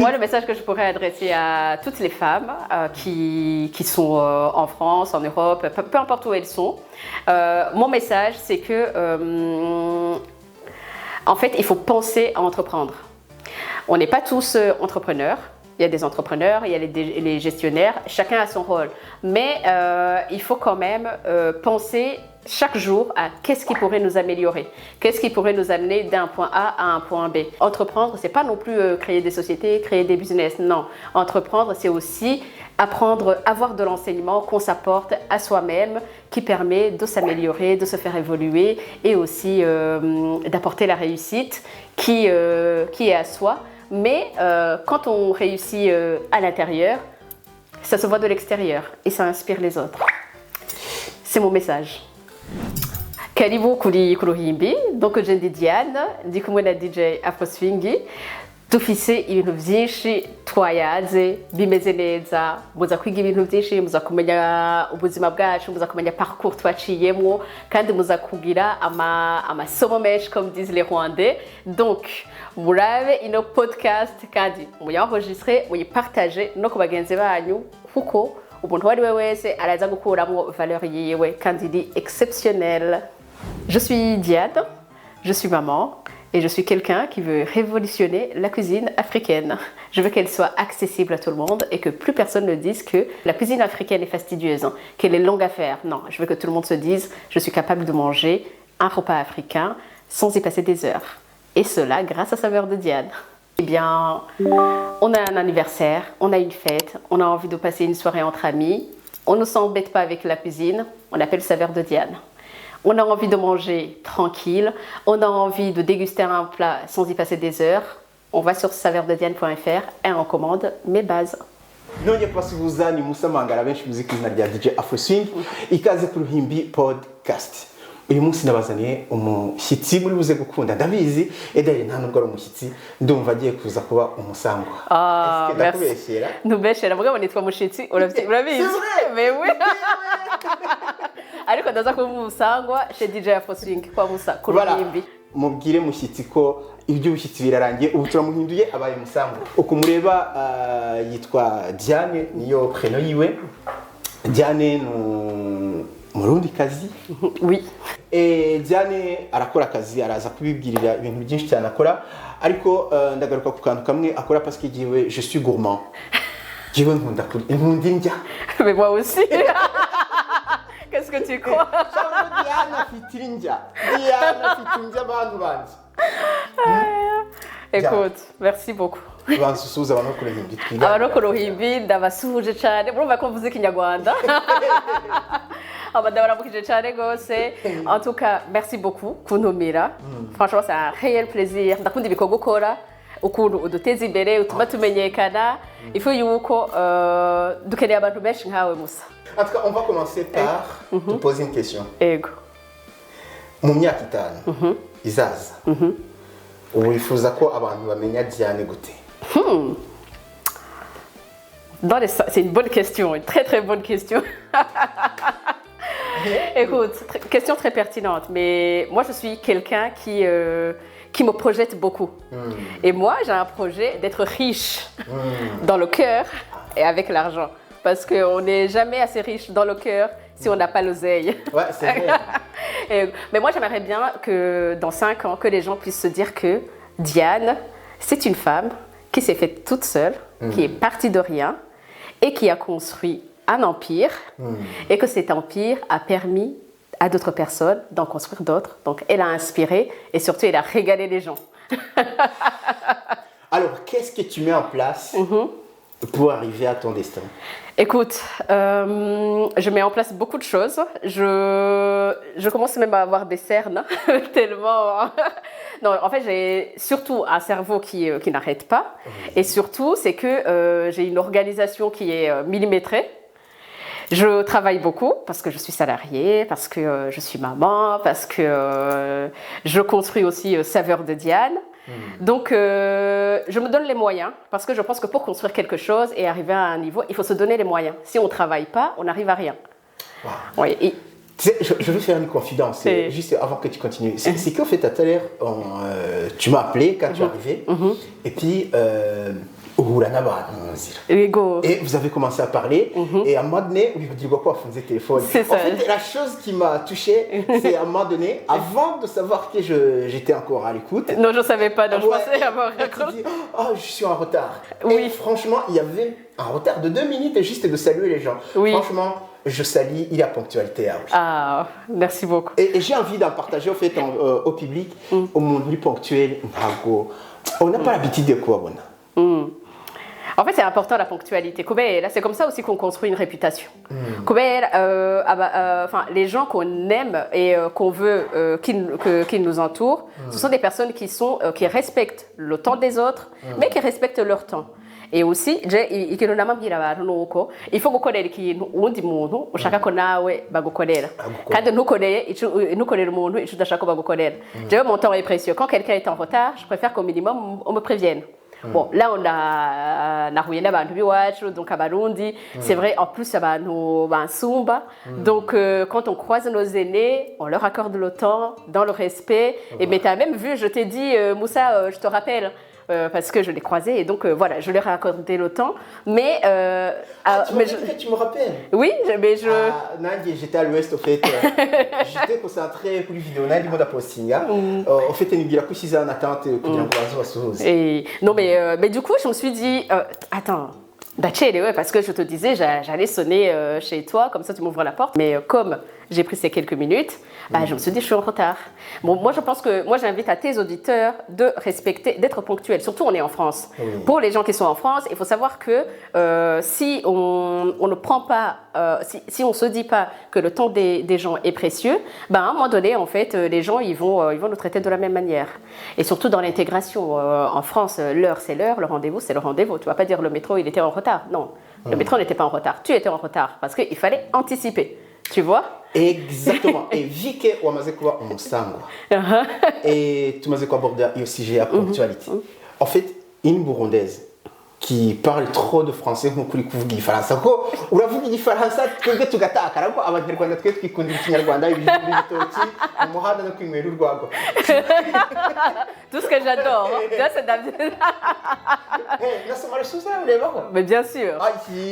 Moi, le message que je pourrais adresser à toutes les femmes qui sont en France, en Europe, peu importe où elles sont, mon message, c'est que, en fait, il faut penser à entreprendre. On n'est pas tous entrepreneurs. Il y a des entrepreneurs, il y a les gestionnaires, chacun a son rôle. Mais il faut quand même penser chaque jour à qu'est-ce qui pourrait nous améliorer, qu'est-ce qui pourrait nous amener d'un point A à un point B. Entreprendre, c'est pas non plus créer des sociétés, créer des business, non. Entreprendre, c'est aussi apprendre, avoir de l'enseignement qu'on s'apporte à soi-même, qui permet de s'améliorer, de se faire évoluer et aussi d'apporter la réussite qui est à soi. Mais quand on réussit à l'intérieur, ça se voit de l'extérieur et ça inspire les autres. C'est mon message. Karibu kuri kuruhimbi, donc je ndi Diane, ndi kumwe na DJ Afroswing. Dufise ibintu byinshi twayaze bimeze neza, muza kwiga ibintu byinshi, muza kumenya ubuzima bwacu, muza kumenya parcours twaciyemo, kandi muza kugira amasomo menshi comme disent les Rwandais. Donc murabe ino podcast kandi muyaenregistre, muyipartage no ku bagenzi banyu kuko umuntu wari we wese araza gukuramo valeur yiwe kandi iri exceptionnelle. Je suis Diane, je suis maman. Et je suis quelqu'un qui veut révolutionner la cuisine africaine. Je veux qu'elle soit accessible à tout le monde et que plus personne ne dise que la cuisine africaine est fastidieuse, hein, qu'elle est longue à faire. Non, je veux que tout le monde se dise je suis capable de manger un repas africain sans y passer des heures. Et cela grâce à Saveurs de Diane. Eh bien, on a un anniversaire, on a une fête, on a envie de passer une soirée entre amis. On ne s'embête pas avec la cuisine, on appelle Saveurs de Diane. On a envie de manger tranquille, on a envie de déguster un plat sans y passer des heures. On va sur saveurdediane.fr et on commande mes bases. Nongeye kubasuhuza ni Musa Mangara benshi muzi ku izina rya DJ Afroswing ikaze ku Ruhimbi podcast. Uyu munsi nabazaniye umushyitsi muri buze gukunda ndabizi edari nta nubwo ari umushyitsi ndumva agiye kuza kuba umusangwa. Merci. Ntubeshera mugabo nitwa mushitsi urabizi. Mewe. Ariko ndaza kuba umusangwa chez DJ Afroswing kwa Musa ku Ruhimbi. Mubwire mushyitsi ko iby'ubushyitsi birarangiye ubu turamuhinduye abaye umusangwa. Uko mureba yitwa Diane niyo prénom yiwe. Diane Murundi kazi. Oui. Diane arakora akazi araza kubibwirira ibintu byinshi cyane akora ariko ndagaruka ku kantu kamwe akora parce que je suis gourmand. Jiwe nkunda indya. Mais moi aussi. Qu'est-ce que tu crois? Diana Fitrinja. Diana Fitrinja bantu banje. Écoute, merci beaucoup. Bansusuza abantu ku Ruhimbi twiga. Abantu ku Ruhimbi ndabasuhuje cyane. Murumva ko mvuze Kinyarwanda. Abadabaramukije cyane gose. En tout cas, merci beaucoup kuntumira. Franchement, c'est un réel plaisir. Ndakunda ibikorwa ukora. Ukuntu uduteza imbere utuma tumenyekana. Ifu yuko dukeneye abantu benshi nkawe Musa. En tout cas, on va commencer par te poser une question. Ego. Mu myaka itanu izaza. Wifuza ko abantu bamenya Diane gute? C'est une bonne question, une très très bonne question. Écoute, question très pertinente, mais moi je suis quelqu'un qui me projette beaucoup. Et moi j'ai un projet d'être riche dans le cœur et avec l'argent. Parce qu'on n'est jamais assez riche dans le cœur si on n'a pas l'oseille. Ouais, c'est vrai. Mais moi j'aimerais bien que dans 5 ans, que les gens puissent se dire que Diane, c'est une femme qui s'est faite toute seule, qui est partie de rien et qui a construit un empire et que cet empire a permis à d'autres personnes d'en construire d'autres. Donc elle a inspiré et surtout elle a régalé les gens. Alors qu'est-ce que tu mets en place pour arriver à ton destin? Écoute, je mets en place beaucoup de choses. Je commence même à avoir des cernes, tellement... Non, en fait, j'ai surtout un cerveau qui n'arrête pas. Et surtout, c'est que j'ai une organisation qui est millimétrée. Je travaille beaucoup parce que je suis salariée, parce que je suis maman, parce que je construis aussi Saveurs de Diane. Donc, je me donne les moyens parce que je pense que pour construire quelque chose et arriver à un niveau, il faut se donner les moyens. Si on ne travaille pas, on n'arrive à rien. Wow. Oui, et... Je vais faire une confidence, juste avant que tu continues. C'est qu'en fait, tout à l'heure, tu m'as appelé quand tu es arrivé. Et puis, uhura n'abantu mu nzira. Ego. Et vous avez commencé à parler, et à un moment donné, vous dites quoi, vous faisiez téléphone. C'est ça. En fait, la chose qui m'a touché, c'est à un moment donné, avant de savoir que j'étais encore à l'écoute. Non, je ne savais pas, donc je Ouais, pensais avoir et tu dis, oh, je suis en retard. Oui. Et franchement, il y avait un retard de 2 minutes juste de saluer les gens. Oui. Franchement, je salue, il y a ponctualité. Ah, merci beaucoup. Et j'ai envie d'en partager au fait au public, au monde plus ponctuel. On n'a pas l'habitude de quoi, bon. En fait, c'est important la ponctualité. Là, c'est comme ça aussi qu'on construit une réputation. Les gens qu'on aime et qu'on veut qu'ils nous entourent, ce sont des personnes qui respectent le temps des autres, mais qui respectent leur temps. Et aussi, ikintu namabwira abantu nuko ifo gukorera ikintu uwundi muntu ushaka ko nawe bagukorera kandi ntukorera umuntu ico udashaka ko bagukorera. Jewe, mon temps est précieux. Quand quelqu'un est en retard, je préfère qu'au minimum on me prévienne. Bon, là on a nahuye n'abantu biwacu, donc abarundi, c'est vrai, en plus abantu bansumba, donc quand on croise nos aînés, on leur accorde le temps dans le respect. Et mais t'as même vu, je t'ai dit Moussa, je te rappelle. Parce que je l'ai croisé et donc voilà, je leur ai accordé le temps. Mais, tu me rappelles? Oui, mais je. Nadia, j'étais à l'ouest, au fait. J'étais concentré pour les vidéos. Nadia, m'a posté. Au fait, il y a plus en attente pour les non, mais du coup, je me suis dit, attends. Ouais, parce que je te disais, j'allais sonner chez toi, comme ça tu m'ouvres la porte. Mais comme j'ai pris ces quelques minutes, je me suis dit, je suis en retard. Bon, moi, j'invite à tes auditeurs de respecter, d'être ponctuels. Surtout, on est en France. Pour les gens qui sont en France, il faut savoir que si on ne prend pas, si on se dit pas que le temps des gens est précieux, à un moment donné, en fait, les gens, ils vont nous traiter de la même manière. Et surtout dans l'intégration. En France, l'heure, c'est l'heure, le rendez-vous, c'est le rendez-vous. Tu vas pas dire le métro, il était en retard. Non, le métro n'était pas en retard. Tu étais en retard parce qu'il fallait anticiper. Tu vois? Exactement. Et vu qu'on a quoi on s'envoie. Et tu m'as quoi aborder le sujet à ponctualité. En fait, une Burundaise qui parle trop de français nk'uko uri kuvuga igifaransa ko uravuga igifaransa twebwe tugatakara ko abanyarwanda twe twikundira ikinyarwanda ibijumba ibitoki umuhanda no kwinywera urwagwa. Tout ce que j'adore. C'est mais bien sûr.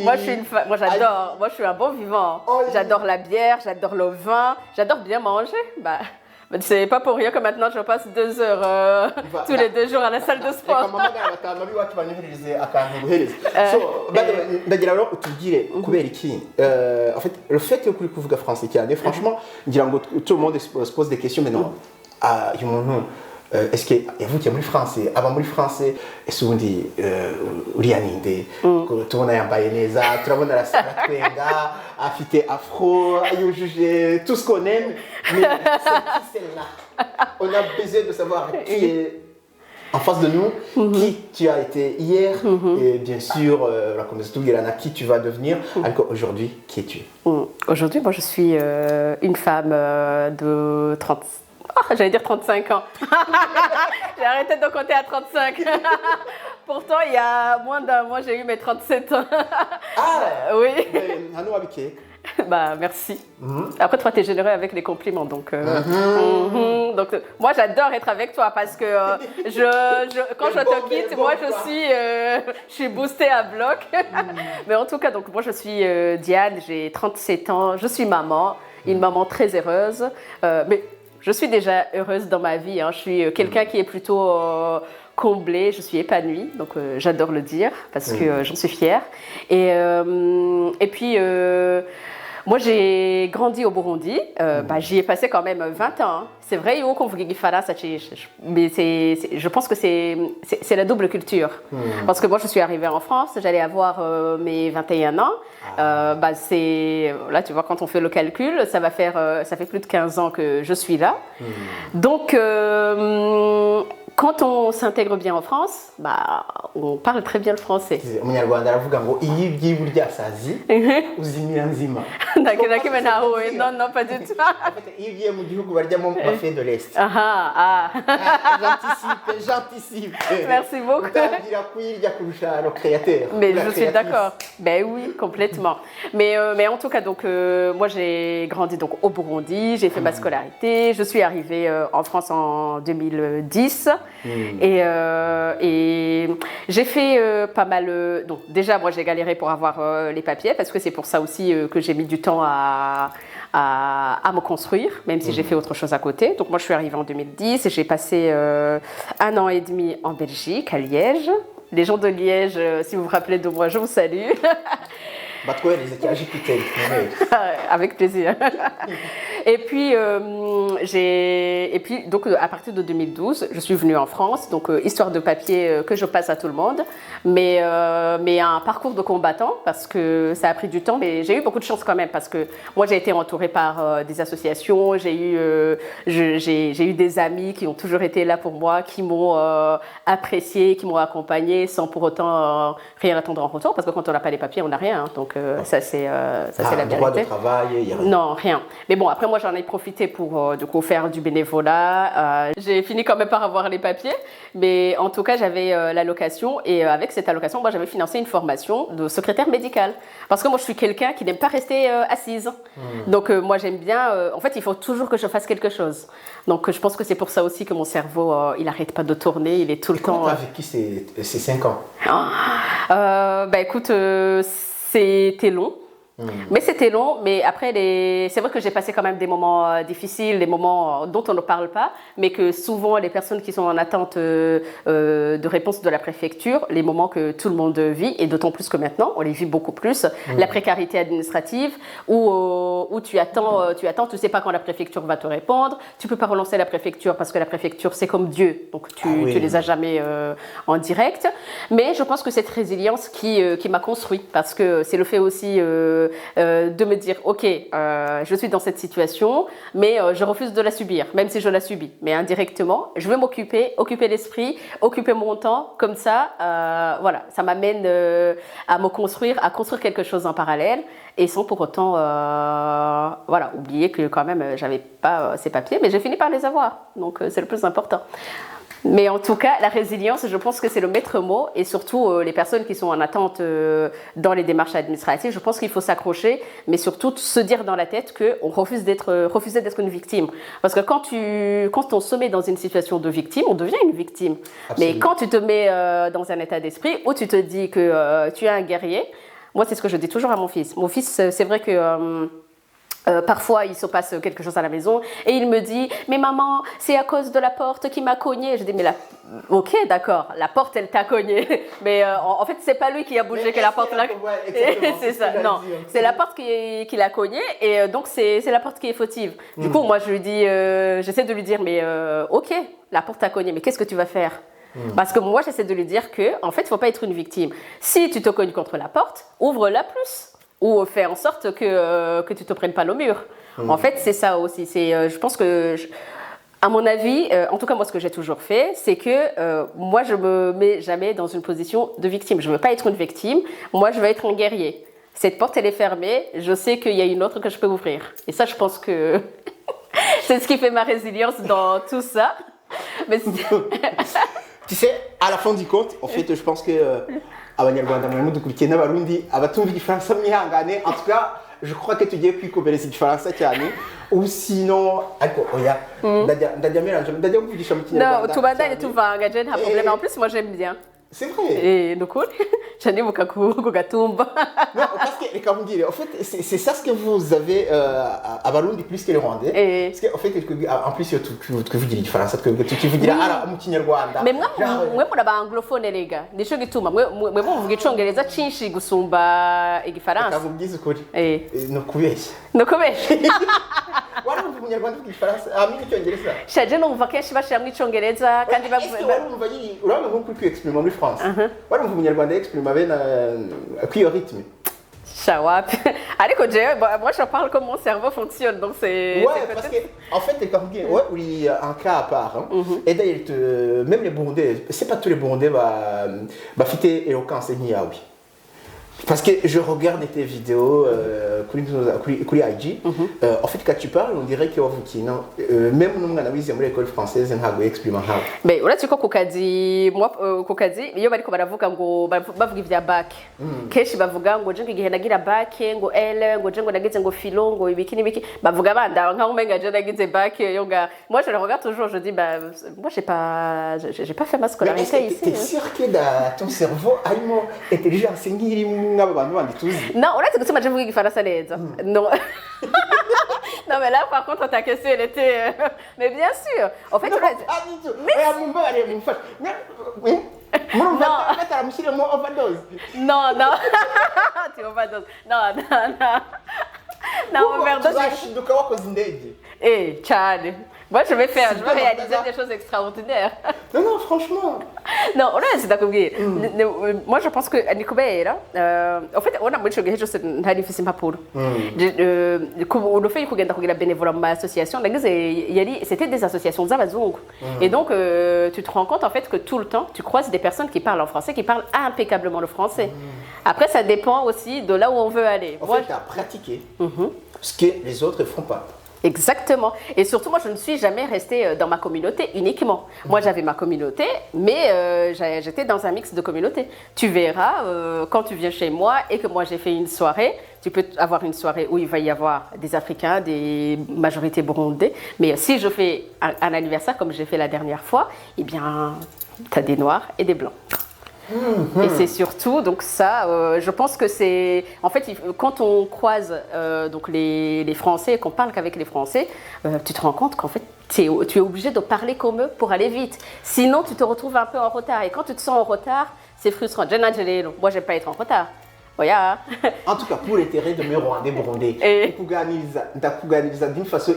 Moi, je suis une moi, j'adore. Moi, je suis un bon vivant. J'adore la bière, j'adore le vin, j'adore bien manger. C'est pas pour rien que maintenant je passe 2 heures tous les 2 jours à la salle de sport. En fait, le fait que tu parles français, franchement, tout le monde se pose des questions, mais non. Est-ce que vous qui êtes français, avant de français, est-ce que vous dites Rianinde, tout le monde est en baïneza, tout le monde est la salatouenga, affité afro, tout ce qu'on aime, mais c'est celle-là. On a besoin de savoir qui est en face de nous, qui tu as été hier, et bien sûr, la connaissance de qui tu vas devenir, encore aujourd'hui, qui es-tu? Aujourd'hui, moi je suis une femme de 30. J'allais dire 35 ans. J'ai arrêté de compter à 35. Pourtant, il y a moins d'un mois, j'ai eu mes 37 ans. Ah oui. Merci. Après, toi, tu es généreux avec les compliments. Donc, donc moi, j'adore être avec toi parce que quand je te quitte, moi, je suis boostée à bloc. Mais en tout cas, donc, moi, je suis Diane, j'ai 37 ans, je suis maman, une maman très heureuse. Mais je suis déjà heureuse dans ma vie. Je suis quelqu'un qui est plutôt comblé, je suis épanouie, donc j'adore le dire parce que j'en suis fière. Et puis, moi j'ai grandi au Burundi, j'y ai passé quand même 20 ans. C'est vrai, mais je pense que c'est la double culture. Parce que moi je suis arrivée en France, j'allais avoir mes 21 ans. Là tu vois, quand on fait le calcul, ça fait plus de 15 ans que je suis là. Donc quand on s'intègre bien en France, on parle très bien le français. Non, non, pas du tout. J'anticipe. Merci beaucoup. Mais je suis d'accord. Ben oui, complètement. Mais en tout cas, donc, moi j'ai grandi donc, au Burundi, j'ai fait ma scolarité, je suis arrivée en France en 2010. Et j'ai fait pas mal. Donc déjà, moi, j'ai galéré pour avoir les papiers parce que c'est pour ça aussi que j'ai mis du temps à me construire, même si j'ai fait autre chose à côté. Donc moi, je suis arrivée en 2010 et j'ai passé 1 an et demi en Belgique, à Liège. Les gens de Liège, si vous vous rappelez de moi, je vous salue. Avec plaisir. Et puis, donc, à partir de 2012, je suis venue en France, donc histoire de papier que je passe à tout le monde, mais un parcours de combattant parce que ça a pris du temps, mais j'ai eu beaucoup de chance quand même parce que moi j'ai été entourée par des associations, j'ai eu des amis qui ont toujours été là pour moi, qui m'ont apprécié, qui m'ont accompagnée sans pour autant rien attendre en retour parce que quand on n'a pas les papiers, on n'a rien. Hein, donc ça c'est la vérité. Droit de travail, il y a rien. Non, rien. Mais bon, après moi j'en ai profité pour du coup faire du bénévolat. J'ai fini quand même par avoir les papiers, mais en tout cas j'avais l'allocation et avec cette allocation, moi j'avais financé une formation de secrétaire médicale parce que moi je suis quelqu'un qui n'aime pas rester assise. Donc moi j'aime bien. En fait, il faut toujours que je fasse quelque chose. Donc je pense que c'est pour ça aussi que mon cerveau il n'arrête pas de tourner, il est tout le temps. Comment t'as vécu ces 5 ans? Bah écoute, c'était long. Mais c'était long, mais après, c'est vrai que j'ai passé quand même des moments difficiles, des moments dont on ne parle pas, mais que souvent les personnes qui sont en attente de réponse de la préfecture, les moments que tout le monde vit, et d'autant plus que maintenant, on les vit beaucoup plus, la précarité administrative, où tu attends, tu sais pas quand la préfecture va te répondre, tu peux pas relancer la préfecture parce que la préfecture c'est comme Dieu, donc tu les as jamais en direct. Mais je pense que cette résilience qui m'a construit, parce que c'est le fait aussi de me dire ok, je suis dans cette situation mais je refuse de la subir même si je la subis, mais indirectement je vais m'occuper l'esprit, occuper mon temps comme ça, voilà, ça m'amène à me construire, à construire quelque chose en parallèle et sans pour autant voilà, oublier que quand même j'avais pas ces papiers, mais j'ai fini par les avoir, donc c'est le plus important. Mais en tout cas, la résilience, je pense que c'est le maître mot et surtout les personnes qui sont en attente dans les démarches administratives, je pense qu'il faut s'accrocher, mais surtout se dire dans la tête qu'on refuse d'être une victime. Parce que quand on se met dans une situation de victime, on devient une victime. Absolument. Mais quand tu te mets dans un état d'esprit où tu te dis que tu es un guerrier, moi c'est ce que je dis toujours à mon fils. Mon fils, c'est vrai que... parfois, il se passe quelque chose à la maison et il me dit « Mais maman, c'est à cause de la porte qui m'a cogné. » Je dis « Mais ok, d'accord, la porte, elle t'a cogné. Mais en fait, c'est pas lui qui a bougé que la porte l'a... C'est ça, non. C'est la porte qui l'a cogné et donc c'est la porte qui est fautive. Du coup, moi, je lui dis, j'essaie de lui dire « Mais ok, la porte t'a cogné, mais qu'est-ce que tu vas faire ?» Parce que moi, j'essaie de lui dire que, en fait, il ne faut pas être une victime. Si tu te cognes contre la porte, ouvre-la plus. Ou fais en sorte que tu ne te prennes pas le mur. En fait, c'est ça aussi. Je pense que, à mon avis, en tout cas moi ce que j'ai toujours fait, c'est que moi je ne me mets jamais dans une position de victime. Je ne veux pas être une victime, moi je veux être un guerrier. Cette porte elle est fermée, je sais qu'il y a une autre que je peux ouvrir. Et ça je pense que c'est ce qui fait ma résilience dans tout ça. Mais tu sais, à la fin du compte, en fait je pense que... abanyarwanda murimo dukurikiye n'abarundi abatumva igifaransa mwihangane, en tout cas je crois que tugiye kwikomereza igifaransa cyane ou sinon ariko oya ndajya mélange ndajya kuvugisha mu kinyarwanda. Non, tubandanye tuvanga je nta problème, en plus moi j'aime bien. C'est vrai. Et nukuri cyanibuka ku gatumba. Non, parce que reka mbwire, en fait c'est ça ce que vous avez à Barundi plus que les Rwandais. Parce que en fait en plus tuvugira igifaransa twebwe tukivugira ara mu kinyarwanda. Mais mwe muri abanglophone rega nico gituma mwe muvuga icongereza cinshi gusumba igifaransa. Akavubwiza ukuri. No kubeshya. No kubeshya. Warumva umunyarwanda uvuga igifaransa amini icyongereza. Shaje no umva kenshi bashiramwe icongereza kandi warumva urabona nko kuri exprime muri France. Warumva umunyarwanda exprime avec au rythme. Shawap. Ariko moi je parle comme mon cerveau fonctionne, donc c'est... Ouais, parce que en fait, quand vous dites, ouais, oui, un cas à part. Hein, et d'ailleurs, même les Burundais, c'est pas tous les Burundais bah fêter éloquence et niaoui. Parce que je regarde tes vidéos kuri IG. En fait, quand tu parles, on dirait que même nous, on a vu l'école française, on a expliqué. Mais uretse ko ku kazi ku kazi iyo bariko baravuga ngo bavuga ivya bac kenshi bavuga ngo je ngihe nagira bac ngo L ngo je ngo nagize ngo philo ngo ibiki n'ibiki bavuga banda nka umenga je nagize bac yo nga moi je le regarde toujours je dis bah moi j'ai pas fait ma scolarité ici. T'es sûr que dans ton cerveau harimo intelligence nk'iri n'aba bantu bandi tuzi? Non, uretse gusema je vuga igifaransa neza. Non. Non mais là par contre ta question elle était mais bien sûr. En fait non. Non, tu overdose. Non, overdose. Eh, Chad. Moi, je vais réaliser des choses extraordinaires. Non, franchement. Non, c'est d'accord. Moi, je pense que Nicobera, en fait, on a beaucoup de choses très difficiles pour le fait qu'il y ait des bénévoles dans l'association, c'était des associations d'Amazon. Et donc, tu te rends compte en fait que tout le temps, tu croises des personnes qui parlent en français, qui parlent impeccablement le français. Après, ça dépend aussi de là où on veut aller. En fait, tu as pratiqué ce que les autres ne font pas. Exactement. Et surtout, moi, je ne suis jamais restée dans ma communauté uniquement. Moi, j'avais ma communauté, mais j'étais dans un mix de communautés. Tu verras, quand tu viens chez moi et que moi, j'ai fait une soirée, tu peux avoir une soirée où il va y avoir des Africains, des majorités burundais. Mais si je fais un anniversaire comme j'ai fait la dernière fois, eh bien, tu as des Noirs et des Blancs. Et c'est surtout donc ça. Je pense que c'est en fait quand on croise donc les Français et qu'on parle qu'avec les Français, tu te rends compte qu'en fait tu es obligé de parler comme eux pour aller vite. Sinon tu te retrouves un peu en retard. Et quand tu te sens en retard, c'est frustrant. Moi j'aime pas être en retard. Voilà. En tout cas pour l'intérêt de mes Rwandais burundais, kuganiriza d'une façon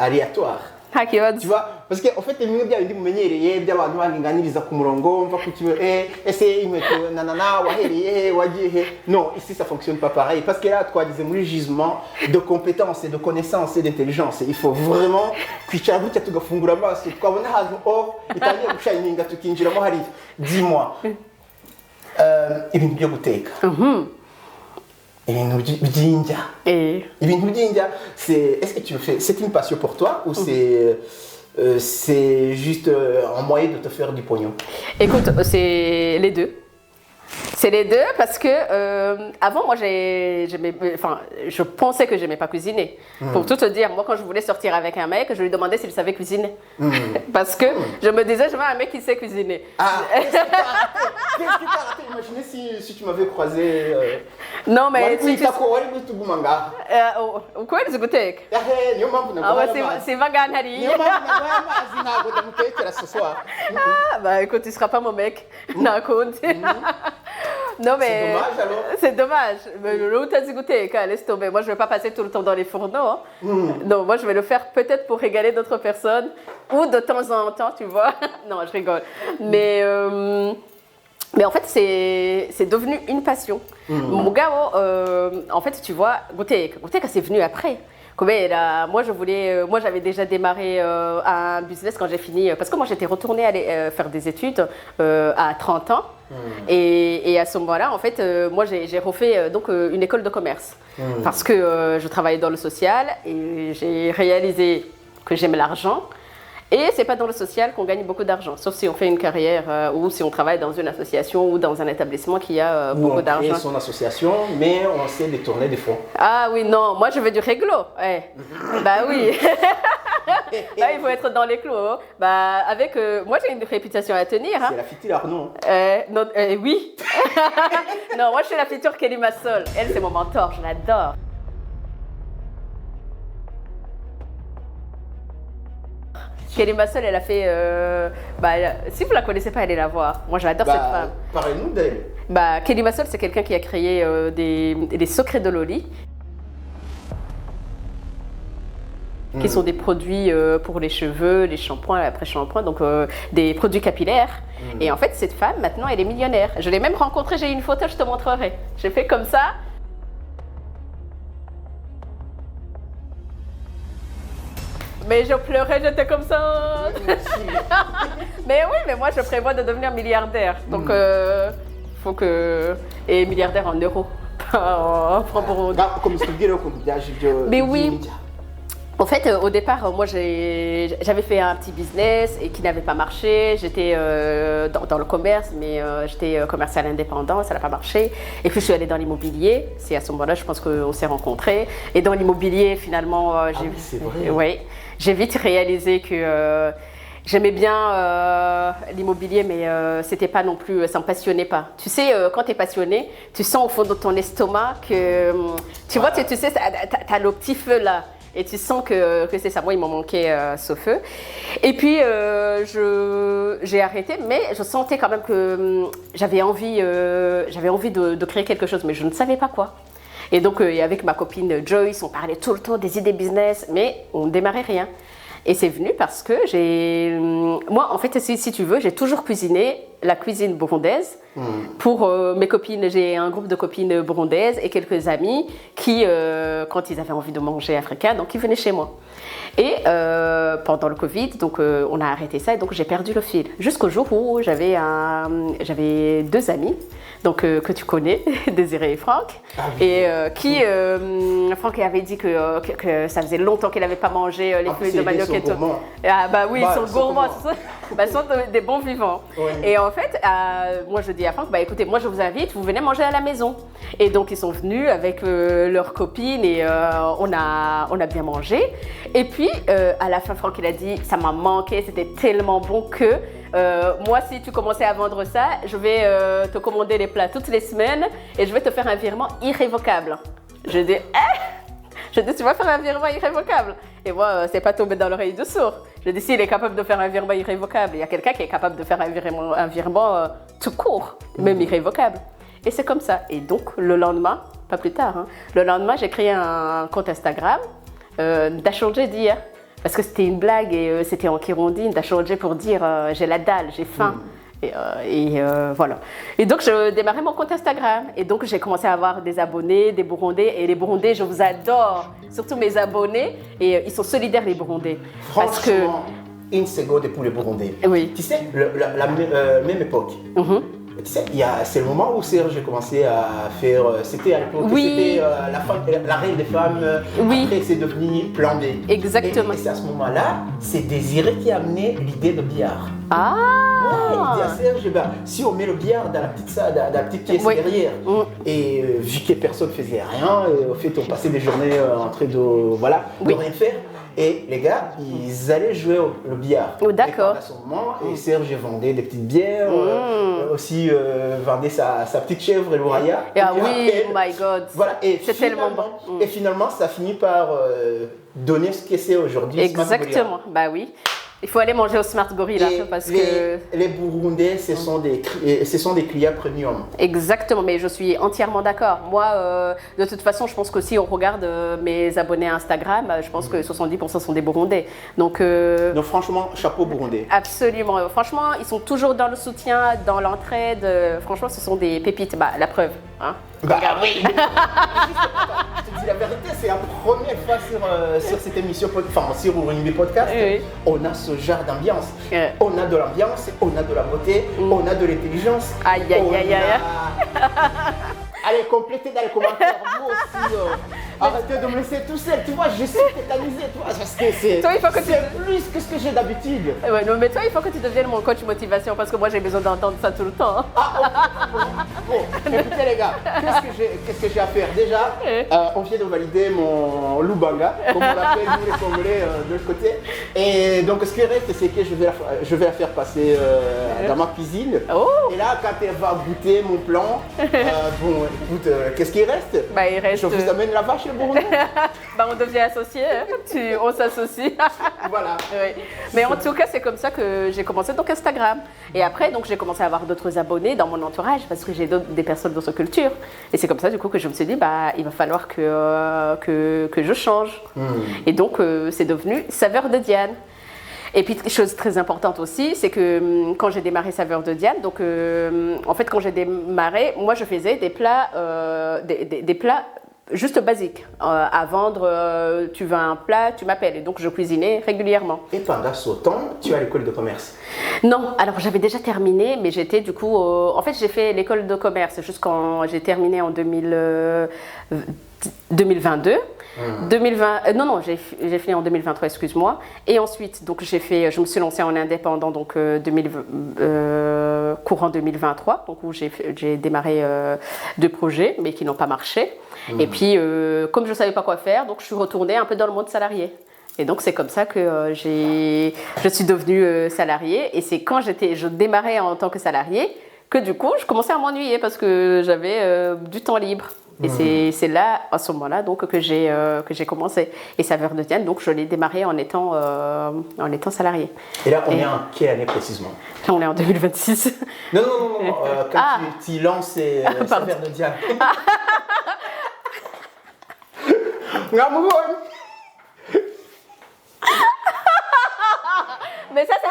aléatoire. Tu vois, parce qu'en fait, les médias ils menyereye by'abantu banganiriza ku murongo mva ku kibe ese inkweto nanana wahereye wagiye non ici ça fonctionne pas pareil parce que là toi disais muri gisement de compétences et de connaissances et d'intelligence il faut vraiment kwicara gutya tugafungura amaso twabona ahantu itangiye gushininga tukinjiramo hari dis-moi ibintu byo guteka ibintu by'injya ibintu by'injya est-ce que tu le fais c'est une passion pour toi ou c'est juste un moyen de te faire du pognon? Écoute, c'est les deux. C'est les deux parce que avant moi je pensais que j'aimais pas cuisiner. Pour tout te dire, moi quand je voulais sortir avec un mec, je lui demandais s'il savait cuisiner. Parce que je me disais je veux un mec qui sait cuisiner. Ah, qu'est-ce que t'as raté? Imaginez si tu m'avais croisé. Non mais c'est bah écoute, tu seras pas mon mec. Non mais c'est dommage alors. C'est dommage. Mais laisse tomber. Moi je vais pas passer tout le temps dans les fourneaux. Non, moi je vais le faire peut-être pour régaler d'autres personnes ou de temps en temps, tu vois. Non, je rigole. Mais en fait c'est devenu une passion. Mugabo en fait tu vois, Guteka c'est venu après. Moi j'avais déjà démarré un business quand j'ai fini parce que moi j'étais retournée aller faire des études à 30 ans et à ce moment-là en fait moi j'ai refait donc une école de commerce parce que je travaillais dans le social et j'ai réalisé que j'aime l'argent. Et c'est pas dans le social qu'on gagne beaucoup d'argent, sauf si on fait une carrière ou si on travaille dans une association ou dans un établissement qui a beaucoup d'argent. On crée son association, mais on sait détourner des fonds. Ah oui, non, moi je veux du réglo. Bah oui. Là, il faut être dans les clous. Bah avec, moi j'ai une réputation à tenir. C'est la future Arnaud. Non, oui. Non, moi je suis la future Kelly Massol. Elle c'est mon mentor, je l'adore. Kelly Massol, elle a fait. Si vous la connaissez pas, allez la voir. Moi, j'adore cette femme. Parlez-nous d'elle. Kelly Massol, c'est quelqu'un qui a créé des secrets de Loli, qui sont des produits pour les cheveux, les shampoings, l'après-shampoing, donc des produits capillaires. Et en fait, cette femme, maintenant, elle est millionnaire. Je l'ai même rencontrée, j'ai une photo, je te montrerai. J'ai fait comme ça. Mais je pleurais, j'étais comme ça. Mais oui, mais moi je prévois de devenir milliardaire. Donc faut que... Et milliardaire en euros, pas en francs burundais. Comme je te dis, Mais oui. En fait, au départ, moi, j'avais fait un petit business et qui n'avait pas marché. J'étais dans le commerce, mais j'étais commercial indépendant, ça n'a pas marché. Et puis, je suis allée dans l'immobilier. C'est à ce moment-là, je pense qu'on s'est rencontrés. Et dans l'immobilier, finalement, j'ai vite réalisé que j'aimais bien l'immobilier, mais c'était pas non plus, ça me passionnait pas. Tu sais, quand tu es passionné, tu sens au fond de ton estomac que, tu vois, tu sais, t'as le petit feu là. Et tu sens que c'est ça. Moi, il m'en manquait ce feu. Et puis, j'ai arrêté, mais je sentais quand même que j'avais envie de créer quelque chose, mais je ne savais pas quoi. Et donc, avec ma copine Joyce, on parlait tout le temps des idées business, mais on ne démarrait rien. Et c'est venu parce que moi, en fait, si tu veux, j'ai toujours cuisiné la cuisine burundaise. Pour mes copines. J'ai un groupe de copines burundaises et quelques amis qui, quand ils avaient envie de manger africain, donc ils venaient chez moi. Et pendant le Covid, donc on a arrêté ça et donc j'ai perdu le fil. Jusqu'au jour où j'avais deux amis, donc que tu connais, Désiré et Franck, et Franck avait dit que ça faisait longtemps qu'il n'avait pas mangé les feuilles de manioc et tout. Ah bah oui, ils sont gourmands, ils sont des bons vivants. Oui. Et en fait, moi je dis à Franck, bah écoutez, moi je vous invite, vous venez manger à la maison. Et donc ils sont venus avec leurs copines et on a bien mangé. Et puis à la fin, Franck il a dit, ça m'a manqué, c'était tellement bon que moi, si tu commençais à vendre ça, je vais te commander les plats toutes les semaines et je vais te faire un virement irrévocable. Je dis, tu vas faire un virement irrévocable. Et moi, c'est pas tombé dans l'oreille de sourd. Je dis, s'il est capable de faire un virement irrévocable, il y a quelqu'un qui est capable de faire un virement tout court, même irrévocable. Et c'est comme ça. Et donc, le lendemain, pas plus tard, le lendemain, j'ai créé un compte Instagram d'Achangé d'hier. Parce que c'était une blague et c'était en Kirundi, d'Achangé pour dire j'ai la dalle, j'ai faim. Et voilà. Et donc, je démarrais mon compte Instagram. Et donc, j'ai commencé à avoir des abonnés, des Burundais. Et les Burundais, je vous adore. Surtout mes abonnés. Et ils sont solidaires, les Burundais. Parce que... une seconde pour les Burundais. Oui. Tu sais, la même époque. Tu sais, c'est le moment où Serge a commencé à faire. C'était à l'époque, c'était la reine des femmes. Après, c'est devenu Plan B. Exactement. Et c'est à ce moment-là, c'est Désiré qui a amené l'idée de billard. Ah! Ouais, il dit à Serge, si on met le billard dans la petite pièce derrière. Et vu que personne ne faisait rien, au fait, on passait des journées en train de rien faire. Et les gars, ils allaient jouer le billard. Oh, d'accord. À ce moment, et Serge vendait des petites bières, aussi vendait sa petite chèvre et l'ouraya. Ah oui, oh my God. Voilà, et c'est tellement bon. Et finalement, ça finit par donner ce que c'est aujourd'hui. Exactement, bah oui. Il faut aller manger au Smart Gorilla parce que les Burundais, ce sont des clients premium. Exactement, mais je suis entièrement d'accord. Moi, de toute façon, je pense que si on regarde mes abonnés Instagram, je pense que 70% sont des Burundais. Donc franchement, chapeau Burundais. Absolument. Franchement, ils sont toujours dans le soutien, dans l'entraide. Franchement, ce sont des pépites. Bah, la preuve. Bah oui. Je te dis la vérité, c'est la première fois sur cette émission, sur Urimbi Podcast, on a ce genre d'ambiance. On a de l'ambiance, on a de la beauté, on a de l'intelligence. Aïe, aïe, aïe, aïe. Allez, complétez dans les commentaires, vous aussi. Arrêtez de me laisser tout seul, tu vois, je suis tétanisé, parce que c'est plus que ce que j'ai d'habitude. Ouais, non, mais toi, il faut que tu deviennes mon coach motivation, parce que moi, j'ai besoin d'entendre ça tout le temps. Bon, écoutez les gars, qu'est-ce que j'ai à faire? Déjà, on vient de valider mon Lubanga, comme on l'appelle nous les Congolais de l'autre côté. Et donc, ce qui reste, c'est que je vais la faire passer dans ma cuisine. Et là, quand elle va goûter mon plan, bon, écoute, qu'est-ce qui reste? Bah, il reste... Je vous amène la vache, le Burundi. Bah, on devient associés, on s'associe. Voilà. Oui. Mais en tout cas, c'est comme ça que j'ai commencé donc Instagram. Et après, donc, j'ai commencé à avoir d'autres abonnés dans mon entourage parce que j'ai des personnes d'autres cultures. Et c'est comme ça, du coup, que je me suis dit, bah, il va falloir que je change. Et donc, c'est devenu Saveur de Diane. Et puis, chose très importante aussi, c'est que quand j'ai démarré Saveur de Diane, donc en fait, quand j'ai démarré, moi, je faisais des plats juste basique. À vendre, tu veux un plat, tu m'appelles. Et donc, je cuisinais régulièrement. Et pendant ce temps, tu es à l'école de commerce? Non, alors j'avais déjà terminé, mais j'étais du coup... en fait, j'ai fait l'école de commerce jusqu'en... J'ai terminé en 2022. 2020, non, j'ai fini en 2023, excuse-moi. Et ensuite, donc je me suis lancée en indépendant, donc courant 2023, donc où j'ai démarré 2 projets, mais qui n'ont pas marché. Et puis, comme je ne savais pas quoi faire, donc je suis retournée un peu dans le monde salarié. Et donc, c'est comme ça que je suis devenue salariée. Et c'est quand je démarrais en tant que salariée que du coup, je commençais à m'ennuyer parce que j'avais du temps libre. Et c'est là, à ce moment-là, donc, que j'ai commencé. Et Saveurs de Diane, donc je l'ai démarré en étant salariée. Et là, on est en quelle année précisément? Là, on est en 2026. Non, quand tu lances Saveurs de Diane. Mais ça, c'est...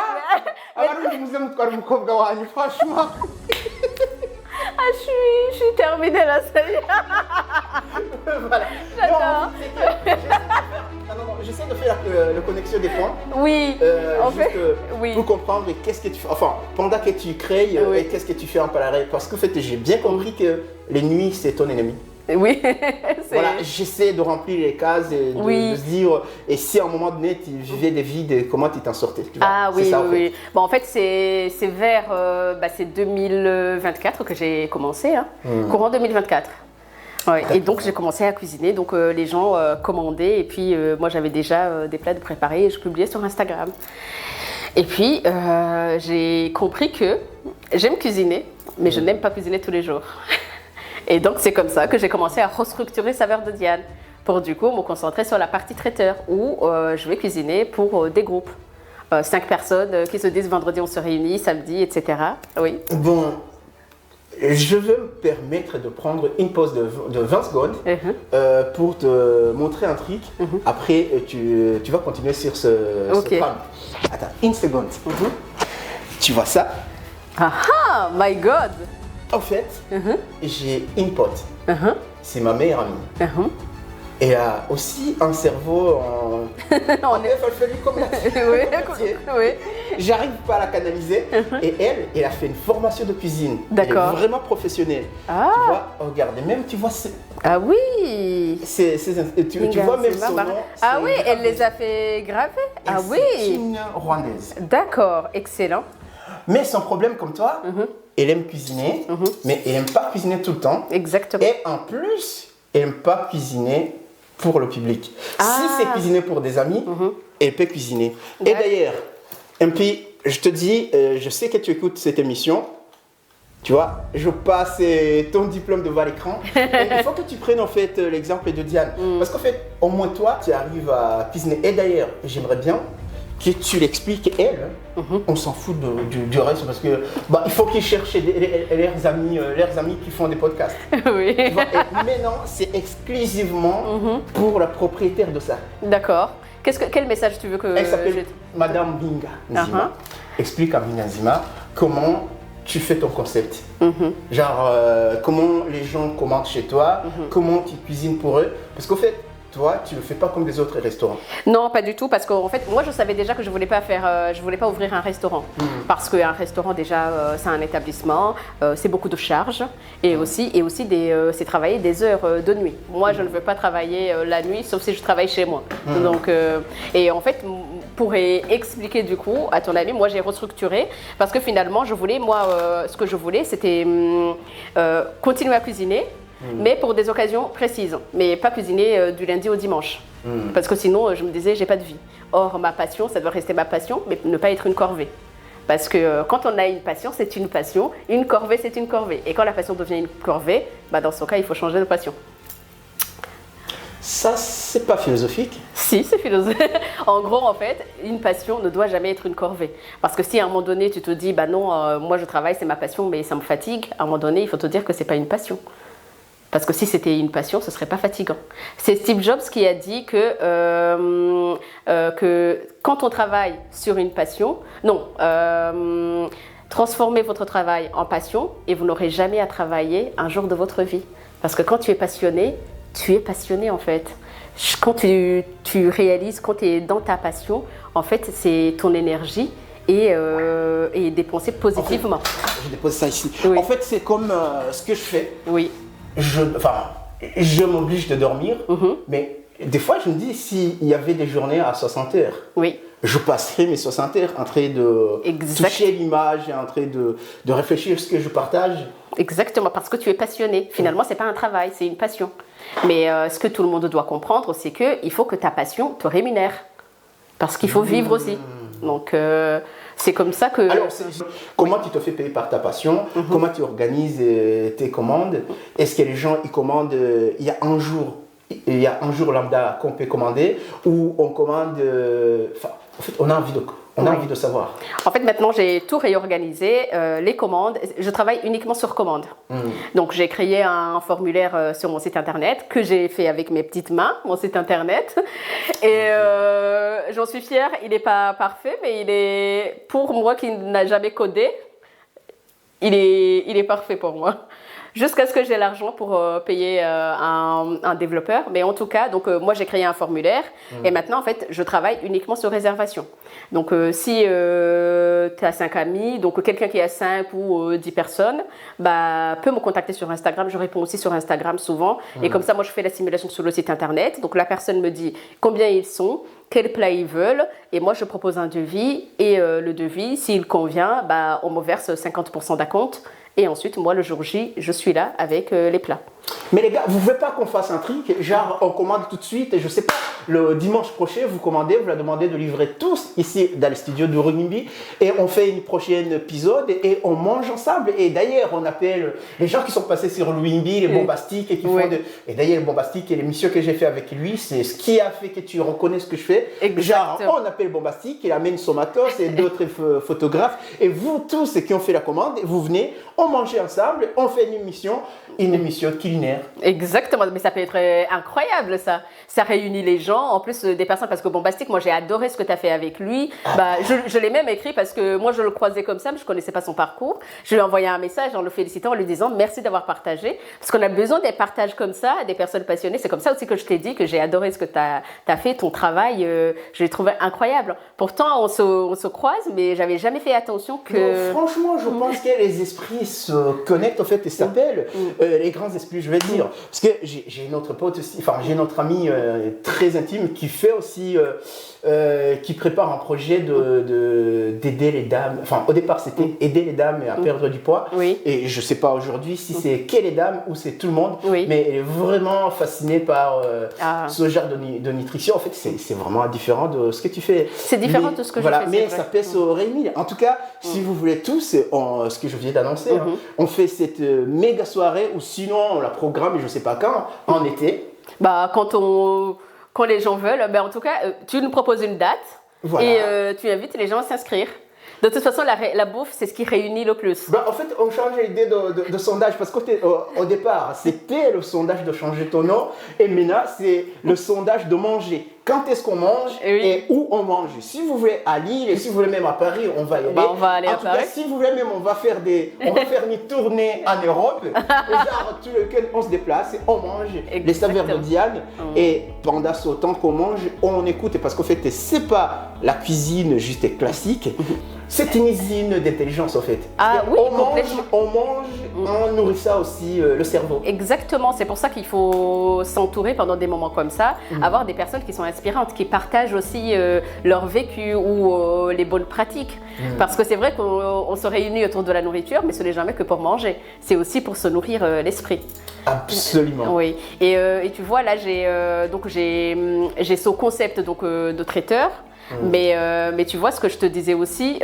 Franchement. Je suis terminée là, ça y est. Voilà. J'adore. J'essaie de faire la connexion des points. Oui, en juste, fait, oui. pour comprendre qu'est-ce que tu fais, enfin, pendant que tu crées, Oui. et qu'est-ce que tu fais en parallèle. Parce qu'en fait, j'ai bien compris que les nuits, c'est ton ennemi. Oui, voilà, j'essaie de remplir les cases et de se dire, et si à un moment donné tu vivais des vides, comment tu t'en sortais, tu vois. Ah oui, ça, oui. Bon, en fait, c'est vers c'est 2024 que j'ai commencé, hein, courant 2024. Ouais, et donc j'ai commencé à cuisiner, donc les gens commandaient, et puis moi j'avais déjà des plats de préparés et je publiais sur Instagram. Et puis j'ai compris que j'aime cuisiner, mais je n'aime pas cuisiner tous les jours. Et donc c'est comme ça que j'ai commencé à restructurer Saveurs de Diane pour du coup me concentrer sur la partie traiteur où je vais cuisiner pour des groupes. 5 personnes qui se disent vendredi on se réunit, samedi, etc. Oui. Bon, je veux me permettre de prendre une pause de 20 secondes pour te montrer un truc. Après tu vas continuer sur ce programme. Attends, une seconde. Tu vois ça? Ah, my God! En fait, j'ai une pote. C'est ma meilleure amie. Elle a aussi un cerveau en fallu comme la Oui. J'arrive pas à la canaliser. Et elle a fait une formation de cuisine. D'accord. Elle est vraiment professionnelle. Ah. Tu vois, regarde, même tu vois. Ah oui. Tu vois même son nom. Ah oui, elle les a fait graver. Ah oui. C'est une Rwandaise. D'accord, excellent. Mais son problème comme toi, elle aime cuisiner, mais elle n'aime pas cuisiner tout le temps. Exactement. Et en plus, elle n'aime pas cuisiner pour le public. Si c'est cuisiner pour des amis, elle peut cuisiner. Et d'ailleurs, et puis, je te dis, je sais que tu écoutes cette émission. Tu vois, je passe ton diplôme devant l'écran. Il faut que tu prennes en fait l'exemple de Diane. Parce qu'en fait, au moins toi, tu arrives à cuisiner. Et d'ailleurs, j'aimerais bien que tu l'expliques, elle, on s'en fout du reste parce que il faut qu'ils cherchent leurs amis qui font des podcasts. Oui. Tu vois, mais non, c'est exclusivement pour la propriétaire de ça. D'accord. Quel message tu veux que... Elle s'appelle Madame Binga Nzima. Explique à Binga Nzima comment tu fais ton concept. Genre, comment les gens commandent chez toi, comment tu cuisines pour eux. Parce qu'au fait, toi, tu ne le fais pas comme des autres restaurants. Non, pas du tout, parce qu'en fait, moi, je savais déjà que je voulais pas ouvrir un restaurant, parce qu'un restaurant déjà, c'est un établissement, c'est beaucoup de charges, et aussi c'est travailler des heures de nuit. Moi, je ne veux pas travailler la nuit, sauf si je travaille chez moi. Donc, et en fait, pour expliquer du coup à ton ami, moi, j'ai restructuré, parce que finalement, ce que je voulais, c'était continuer à cuisiner. Mais pour des occasions précises, mais pas cuisiner du lundi au dimanche. Parce que sinon, je me disais, j'ai pas de vie. Or, ma passion, ça doit rester ma passion, mais ne pas être une corvée. Parce que quand on a une passion, c'est une passion. Une corvée, c'est une corvée. Et quand la passion devient une corvée, dans ce cas, il faut changer de passion. Ça, c'est pas philosophique? Si, c'est philosophique. En gros, en fait, une passion ne doit jamais être une corvée. Parce que si à un moment donné, tu te dis, non, moi je travaille, c'est ma passion, mais ça me fatigue, à un moment donné, il faut te dire que c'est pas une passion. Parce que si c'était une passion, ce ne serait pas fatigant. C'est Steve Jobs qui a dit que quand on travaille sur une passion, transformez votre travail en passion et vous n'aurez jamais à travailler un jour de votre vie. Parce que quand tu es passionné, tu es passionné en fait. Quand tu réalises, quand tu es dans ta passion, en fait, c'est ton énergie et dépensée positivement. En fait, je dépose ça ici. Oui. En fait, c'est comme ce que je fais. Oui. Je m'oblige de dormir, mais des fois, je me dis, s'il y avait des journées à 60 heures, Oui. je passerais mes 60 heures en train de toucher l'image et en train de réfléchir à ce que je partage. Exactement, parce que tu es passionné. Finalement, ce n'est pas un travail, c'est une passion. Mais ce que tout le monde doit comprendre, c'est qu'il faut que ta passion te rémunère. Parce qu'il faut vivre aussi. Donc, c'est comme ça que... Alors, comment tu te fais payer par ta passion? Comment tu organises tes commandes? Est-ce que les gens, ils commandent, il y a un jour lambda qu'on peut commander ou on commande... en fait, on a envie de savoir. En fait, maintenant, j'ai tout réorganisé, les commandes. Je travaille uniquement sur commande. Donc, j'ai créé un formulaire sur mon site internet que j'ai fait avec mes petites mains, mon site internet. Et j'en suis fière. Il n'est pas parfait, mais il est, pour moi qui n'a jamais codé, il est parfait pour moi. Jusqu'à ce que j'ai l'argent pour payer un développeur. Mais en tout cas, donc, moi, j'ai créé un formulaire. Et maintenant, en fait, je travaille uniquement sur réservation. Donc, si tu as 5 amis, donc quelqu'un qui a 5 ou 10 personnes, peut me contacter sur Instagram. Je réponds aussi sur Instagram souvent. Et comme ça, moi, je fais la simulation sur le site internet. Donc, la personne me dit combien ils sont, quel plat ils veulent. Et moi, je propose un devis. Et le devis, s'il convient, on me verse 50% d'acompte. Et ensuite, moi, le jour J, je suis là avec les plats. Mais les gars, vous ne voulez pas qu'on fasse un truc, genre on commande tout de suite, et je sais pas, le dimanche prochain, vous commandez, vous la demandez de livrer tous ici dans le studio de Rumimbi, et on fait une prochaine épisode et on mange ensemble. Et d'ailleurs, on appelle les gens qui sont passés sur Rumimbi, les bombastiques, et qui font Et d'ailleurs, le bombastique et l'émission que j'ai fait avec lui, c'est ce qui a fait que tu reconnais ce que je fais. Exactement. Genre, on appelle bombastique, il amène son matos et d'autres photographes, et vous tous qui ont fait la commande, vous venez, on mange ensemble, on fait une émission culinaire. Exactement, mais ça peut être incroyable ça. Ça réunit les gens, en plus des personnes, parce que Bombastique, moi j'ai adoré ce que tu as fait avec lui. Je l'ai même écrit parce que moi je le croisais comme ça, mais je ne connaissais pas son parcours. Je lui ai envoyé un message en le félicitant, en lui disant merci d'avoir partagé. Parce qu'on a besoin des partages comme ça, des personnes passionnées. C'est comme ça aussi que je t'ai dit que j'ai adoré ce que tu as fait, ton travail, je l'ai trouvé incroyable. Pourtant on se croise, mais j'avais jamais fait attention que... Non, franchement, je pense que les esprits se connectent en fait et s'appellent. Les grands esprits, je vais dire. Parce que j'ai une autre pote aussi, enfin j'ai une autre amie très intime qui fait aussi, qui prépare un projet d'aider les dames. Enfin au départ c'était aider les dames à perdre du poids. Oui. Et je sais pas aujourd'hui si c'est que les dames ou c'est tout le monde. Oui. Mais elle est vraiment fascinée par ce genre de nutrition. En fait c'est vraiment différent de ce que tu fais. C'est différent de ce que je fais. Mais ça pèse au Rémi. En tout cas, si vous voulez tous, ce que je viens d'annoncer, on fait cette méga soirée ou sinon on la programme, je ne sais pas quand, en été. Quand les gens veulent, en tout cas, tu nous proposes une date et tu invites les gens à s'inscrire. De toute façon, la bouffe, c'est ce qui réunit le plus. En fait, on change l'idée de sondage parce qu'au départ, c'était le sondage de changer ton nom et maintenant, c'est le sondage de manger. Quand est-ce qu'on mange et où on mange. Si vous voulez à Lille et si vous voulez même à Paris, on va y aller. On va aller à Paris. Cas, si vous voulez même, on va faire une tournée en Europe. Genre, tout le week-end, on se déplace et on mange les saveurs de Diane. Et pendant ce temps qu'on mange, on écoute. Parce qu'en fait, c'est pas la cuisine juste classique. C'est une usine d'intelligence en fait. On mange, on nourrit ça aussi le cerveau. Exactement, c'est pour ça qu'il faut s'entourer pendant des moments comme ça, avoir des personnes qui sont inspirantes, qui partagent aussi leur vécu ou les bonnes pratiques. Parce que c'est vrai qu'on se réunit autour de la nourriture, mais ce n'est jamais que pour manger. C'est aussi pour se nourrir l'esprit. Absolument. Oui. Et tu vois, là, j'ai ce concept de traiteur. Mais tu vois ce que je te disais aussi,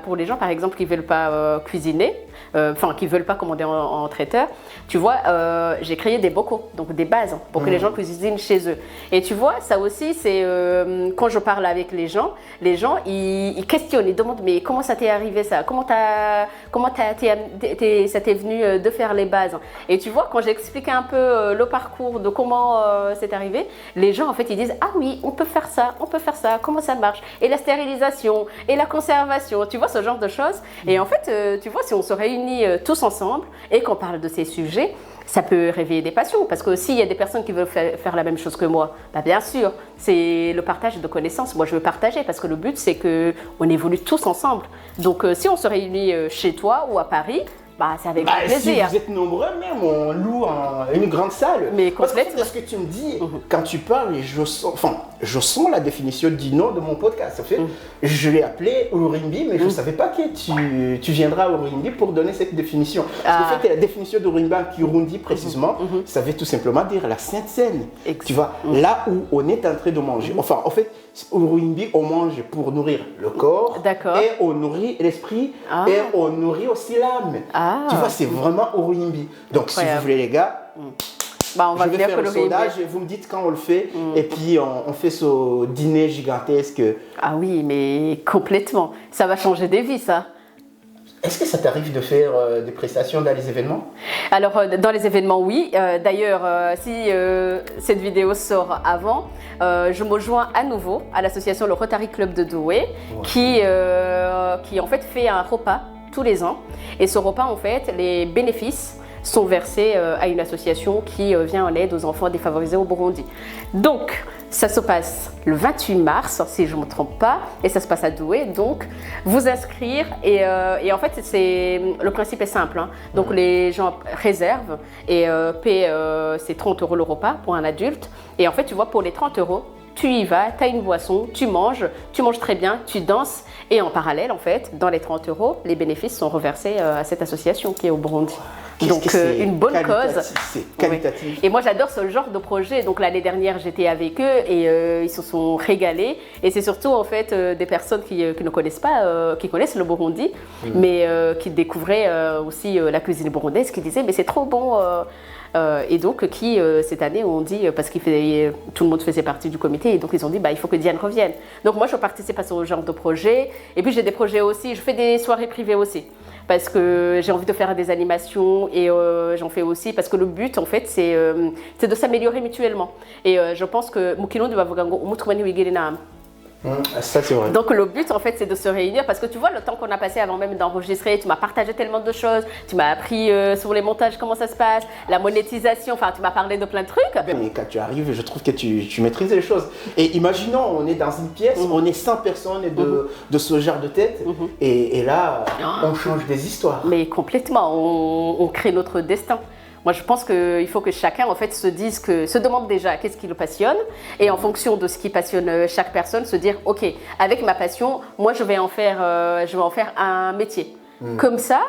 pour les gens par exemple qui ne veulent pas cuisiner, qui ne veulent pas commander en traiteur, tu vois, j'ai créé des bocaux, donc des bases pour que les gens cuisinent chez eux. Et tu vois, ça aussi, c'est quand je parle avec les gens ils questionnent, ils demandent mais comment ça t'est arrivé ça, ça t'est venu de faire les bases. Et tu vois, quand j'explique un peu le parcours de comment c'est arrivé, les gens en fait ils disent ah oui, on peut faire ça, comment ça marche, et la stérilisation, et la conservation, tu vois ce genre de choses. Et en fait, tu vois, si on se réunit réunit tous ensemble et qu'on parle de ces sujets, ça peut réveiller des passions. Parce que s'il y a des personnes qui veulent faire la même chose que moi, bah bien sûr, c'est le partage de connaissances. Moi, je veux partager parce que le but, c'est qu'on évolue tous ensemble. Donc, si on se réunit chez toi ou à Paris, bah, c'est avec plaisir. Si vous êtes nombreux, même on loue une grande salle. Mais parce que complètement. ce que tu me dis, quand tu parles, je sens la définition du nom de mon podcast. En fait, je l'ai appelé Urimbi, mais je ne savais pas que tu viendras à Urimbi pour donner cette définition. Parce qu'en fait, la définition d'Urimbi en Kirundi précisément, ça veut tout simplement dire la Sainte Seine. Tu vois, là où on est en train de manger. Enfin, en fait, Urimbi, on mange pour nourrir le corps. D'accord. Et on nourrit l'esprit. Et on nourrit aussi l'âme. Tu vois, c'est vraiment Urimbi. Donc, si vous voulez, les gars, bah, on va je vais faire le Urimbi. sondage et vous me dites quand on le fait. Et puis, on fait ce dîner gigantesque. Ah oui, mais complètement. Ça va changer des vies, ça. Est-ce que ça t'arrive de faire des prestations dans les événements? Alors, dans les événements, oui. D'ailleurs, si cette vidéo sort avant, je me joins à nouveau à l'association Le Rotary Club de Douai, qui en fait un repas tous les ans. Et ce repas, en fait, les bénéfices sont versés à une association qui vient en aide aux enfants défavorisés au Burundi. Donc, ça se passe le 28 mars, si je ne me trompe pas, et ça se passe à Douai. Donc, vous inscrire, et en fait, le principe est simple. Hein. Donc, les gens réservent et paient, c'est 30 € le repas pour un adulte. Et en fait, tu vois, pour les 30 €, tu y vas, tu as une boisson, tu manges très bien, tu danses. Et en parallèle, en fait, dans les 30 €, les bénéfices sont reversés à cette association qui est au Burundi. Donc, une bonne cause. C'est qualitatif. Oui. Et moi, j'adore ce genre de projet. Donc, l'année dernière, j'étais avec eux et ils se sont régalés. Et c'est surtout, en fait, des personnes qui ne connaissent pas, qui connaissent le Burundi, mais qui découvraient aussi la cuisine burundaise, qui disaient, mais c'est trop bon. Et donc, qui, cette année, ont dit, parce que tout le monde faisait partie du comité, et donc ils ont dit, bah, il faut que Diane revienne. Donc, moi, je participe à ce genre de projet. Et puis, j'ai des projets aussi, je fais des soirées privées aussi. Parce que j'ai envie de faire des animations et j'en fais aussi parce que le but en fait c'est de s'améliorer mutuellement. Et je pense que Mukino de Bavugango Umutumani Wigirinam. Ça c'est vrai. Donc le but en fait c'est de se réunir parce que tu vois le temps qu'on a passé avant même d'enregistrer, tu m'as partagé tellement de choses, tu m'as appris sur les montages comment ça se passe, la monétisation, enfin tu m'as parlé de plein de trucs. Mais quand tu arrives, je trouve que tu maîtrises les choses. Et imaginons, on est dans une pièce, on est 100 personnes de ce genre de tête, et là, on change des histoires. Mais complètement, on crée notre destin. Moi, je pense qu'il faut que chacun, en fait, se demande déjà qu'est-ce qui le passionne, et en fonction de ce qui passionne chaque personne, se dire, ok, avec ma passion, moi, je vais en faire un métier. Comme ça,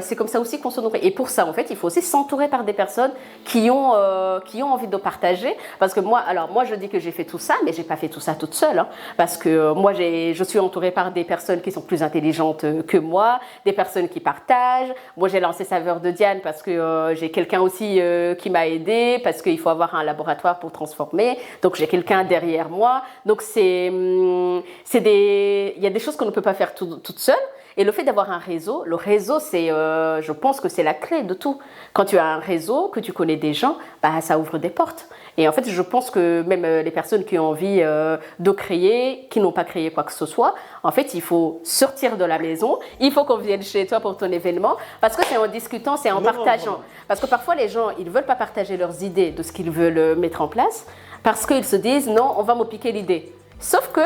c'est comme ça aussi qu'on se nourrit. Et pour ça, en fait, il faut aussi s'entourer par des personnes qui ont envie de partager. Parce que moi, je dis que j'ai fait tout ça, mais j'ai pas fait tout ça toute seule. Hein, parce que moi, je suis entourée par des personnes qui sont plus intelligentes que moi, des personnes qui partagent. Moi, j'ai lancé Saveur de Diane parce que j'ai quelqu'un aussi qui m'a aidée, parce qu'il faut avoir un laboratoire pour transformer. Donc, j'ai quelqu'un derrière moi. Donc, il y a des choses qu'on ne peut pas faire toute seule. Et le fait d'avoir un réseau, le réseau, je pense que c'est la clé de tout. Quand tu as un réseau, que tu connais des gens, bah, ça ouvre des portes. Et en fait, je pense que même les personnes qui ont envie de créer, qui n'ont pas créé quoi que ce soit, en fait, il faut sortir de la maison, il faut qu'on vienne chez toi pour ton événement, parce que c'est en discutant, c'est en partageant. Parce que parfois, les gens, ils ne veulent pas partager leurs idées de ce qu'ils veulent mettre en place, parce qu'ils se disent, non, on va me piquer l'idée. Sauf que,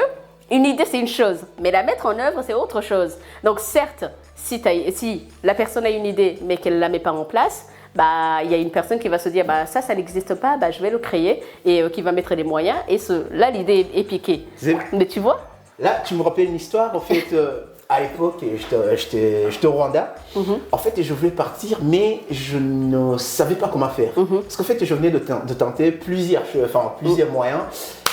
une idée, c'est une chose, mais la mettre en œuvre, c'est autre chose. Donc certes, si la personne a une idée, mais qu'elle ne la met pas en place, bah, il y a une personne qui va se dire, bah, ça n'existe pas, bah, je vais le créer, et qui va mettre les moyens, et là, l'idée est piquée. Mais tu vois? Là, tu me rappelles une histoire, en fait, à l'époque, j'étais au Rwanda. En fait, je voulais partir, mais je ne savais pas comment faire. Parce qu'en fait, je venais de tenter plusieurs moyens.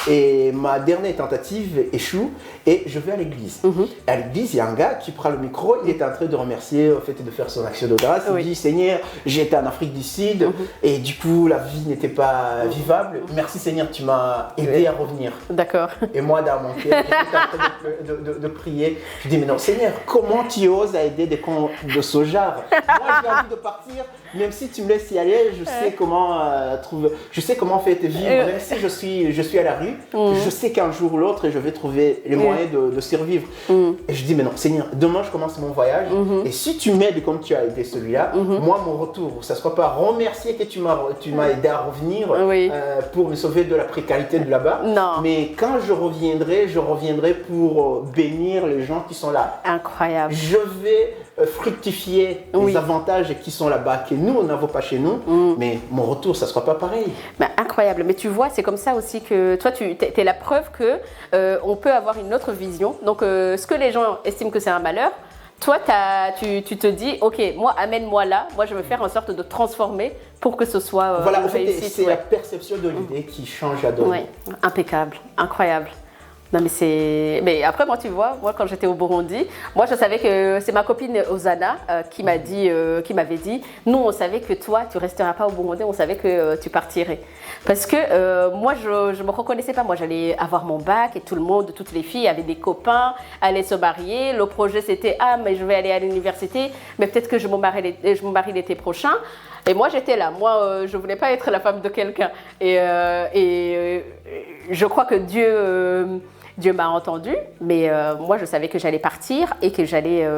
Et ma dernière tentative échoue et je vais à l'église. À l'église, il y a un gars qui prend le micro, il est en train de remercier, en fait, de faire son action de grâce. Il dit, Seigneur, j'étais en Afrique du Sud et du coup, la vie n'était pas vivable. Merci Seigneur, tu m'as aidé à revenir. D'accord. Et moi, dans mon cœur, j'étais en train de prier. Je dis, mais non, Seigneur, comment tu oses aider des cons de ce genre? Moi, j'ai envie de partir, même si tu me laisses y aller, je sais comment faire te vivre, même si je suis à la rue. je sais qu'un jour ou l'autre, je vais trouver les moyens de survivre. Et je dis, mais non, Seigneur, demain je commence mon voyage. Et si tu m'aides comme tu as aidé celui-là, moi, mon retour, ça ne sera pas remercier que tu m'as aidé à revenir pour me sauver de la précarité de là-bas. Non. Mais quand je reviendrai pour bénir les gens qui sont là. Incroyable. Je vais fructifier les avantages qui sont là-bas, que nous, on n'avons pas chez nous. Mais mon retour, ça ne sera pas pareil. Ben, incroyable. Mais tu vois, c'est comme ça aussi que toi, tu es la preuve qu'on peut avoir une autre vision. Donc, ce que les gens estiment que c'est un malheur, toi, tu te dis, ok, moi, amène-moi là. Moi, je vais faire en sorte de transformer pour que ce soit voilà, une en fait, réussite. c'est la perception de l'idée qui change la donne. Oui, impeccable, incroyable. Non mais après moi tu vois, moi quand j'étais au Burundi, moi je savais que c'est ma copine Ozana qui m'avait dit, nous on savait que toi tu resteras pas au Burundi, on savait que tu partirais. Parce que moi je me reconnaissais pas, moi j'allais avoir mon bac et tout le monde, toutes les filles avaient des copains, allaient se marier, le projet c'était mais je vais aller à l'université, mais peut-être que je me marie l'été prochain. Et moi j'étais là, moi je voulais pas être la femme de quelqu'un. Et je crois que Dieu m'a entendu, mais moi je savais que j'allais partir et que j'allais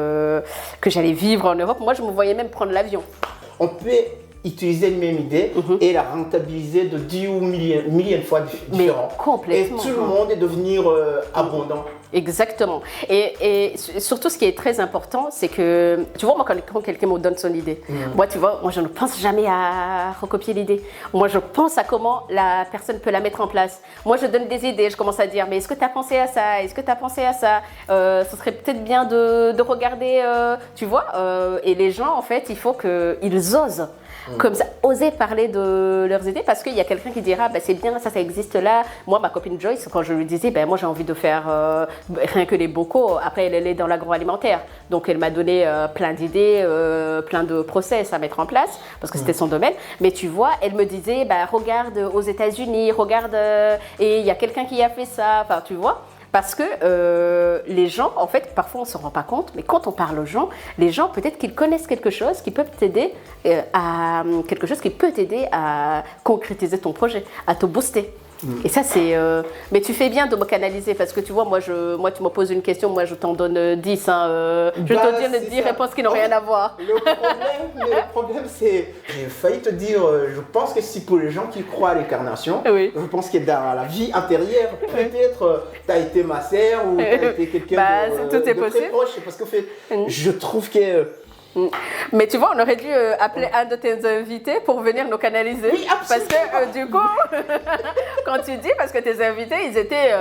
vivre en Europe. Moi je me voyais même prendre l'avion. On peut utiliser la même idée et la rentabiliser de 10 ou milliers de fois différents. Mais complètement. Et tout le monde est devenir abondant. Exactement. Et surtout, ce qui est très important, c'est que, tu vois, moi, quand quelqu'un me donne son idée, moi, tu vois, moi, je ne pense jamais à recopier l'idée. Moi, je pense à comment la personne peut la mettre en place. Moi, je donne des idées, je commence à dire, mais est-ce que tu as pensé à ça? Est-ce que tu as pensé à ça? Ce serait peut-être bien de regarder, tu vois. Et les gens, en fait, il faut qu'ils osent. Comme ça, oser parler de leurs idées parce qu'il y a quelqu'un qui dira c'est bien, ça existe là. Moi, ma copine Joyce, quand je lui disais moi j'ai envie de faire rien que les bocaux, après elle est dans l'agroalimentaire. Donc elle m'a donné plein d'idées, plein de process à mettre en place parce que c'était son domaine. Mais tu vois, elle me disait regarde aux États-Unis, regarde et il y a quelqu'un qui a fait ça, enfin tu vois. Parce que les gens, en fait, parfois on ne se rend pas compte, mais quand on parle aux gens, les gens, peut-être qu'ils connaissent quelque chose qui peut t'aider à concrétiser ton projet, à te booster. Et ça, c'est... Mais tu fais bien de me canaliser parce que tu vois, moi, tu me poses une question, moi, je t'en donne 10. Je te donne 10 réponses qui n'ont rien à voir. Le problème, c'est... J'ai failli te dire, je pense que si pour les gens qui croient à l'incarnation, je pense que dans la vie antérieure, peut-être tu as été ma sœur ou tu as été quelqu'un de très proche. Parce qu'en fait, je trouve que... Mais tu vois, on aurait dû appeler un de tes invités pour venir nous canaliser. Oui, absolument. Parce que du coup, quand tu dis, parce que tes invités, ils étaient...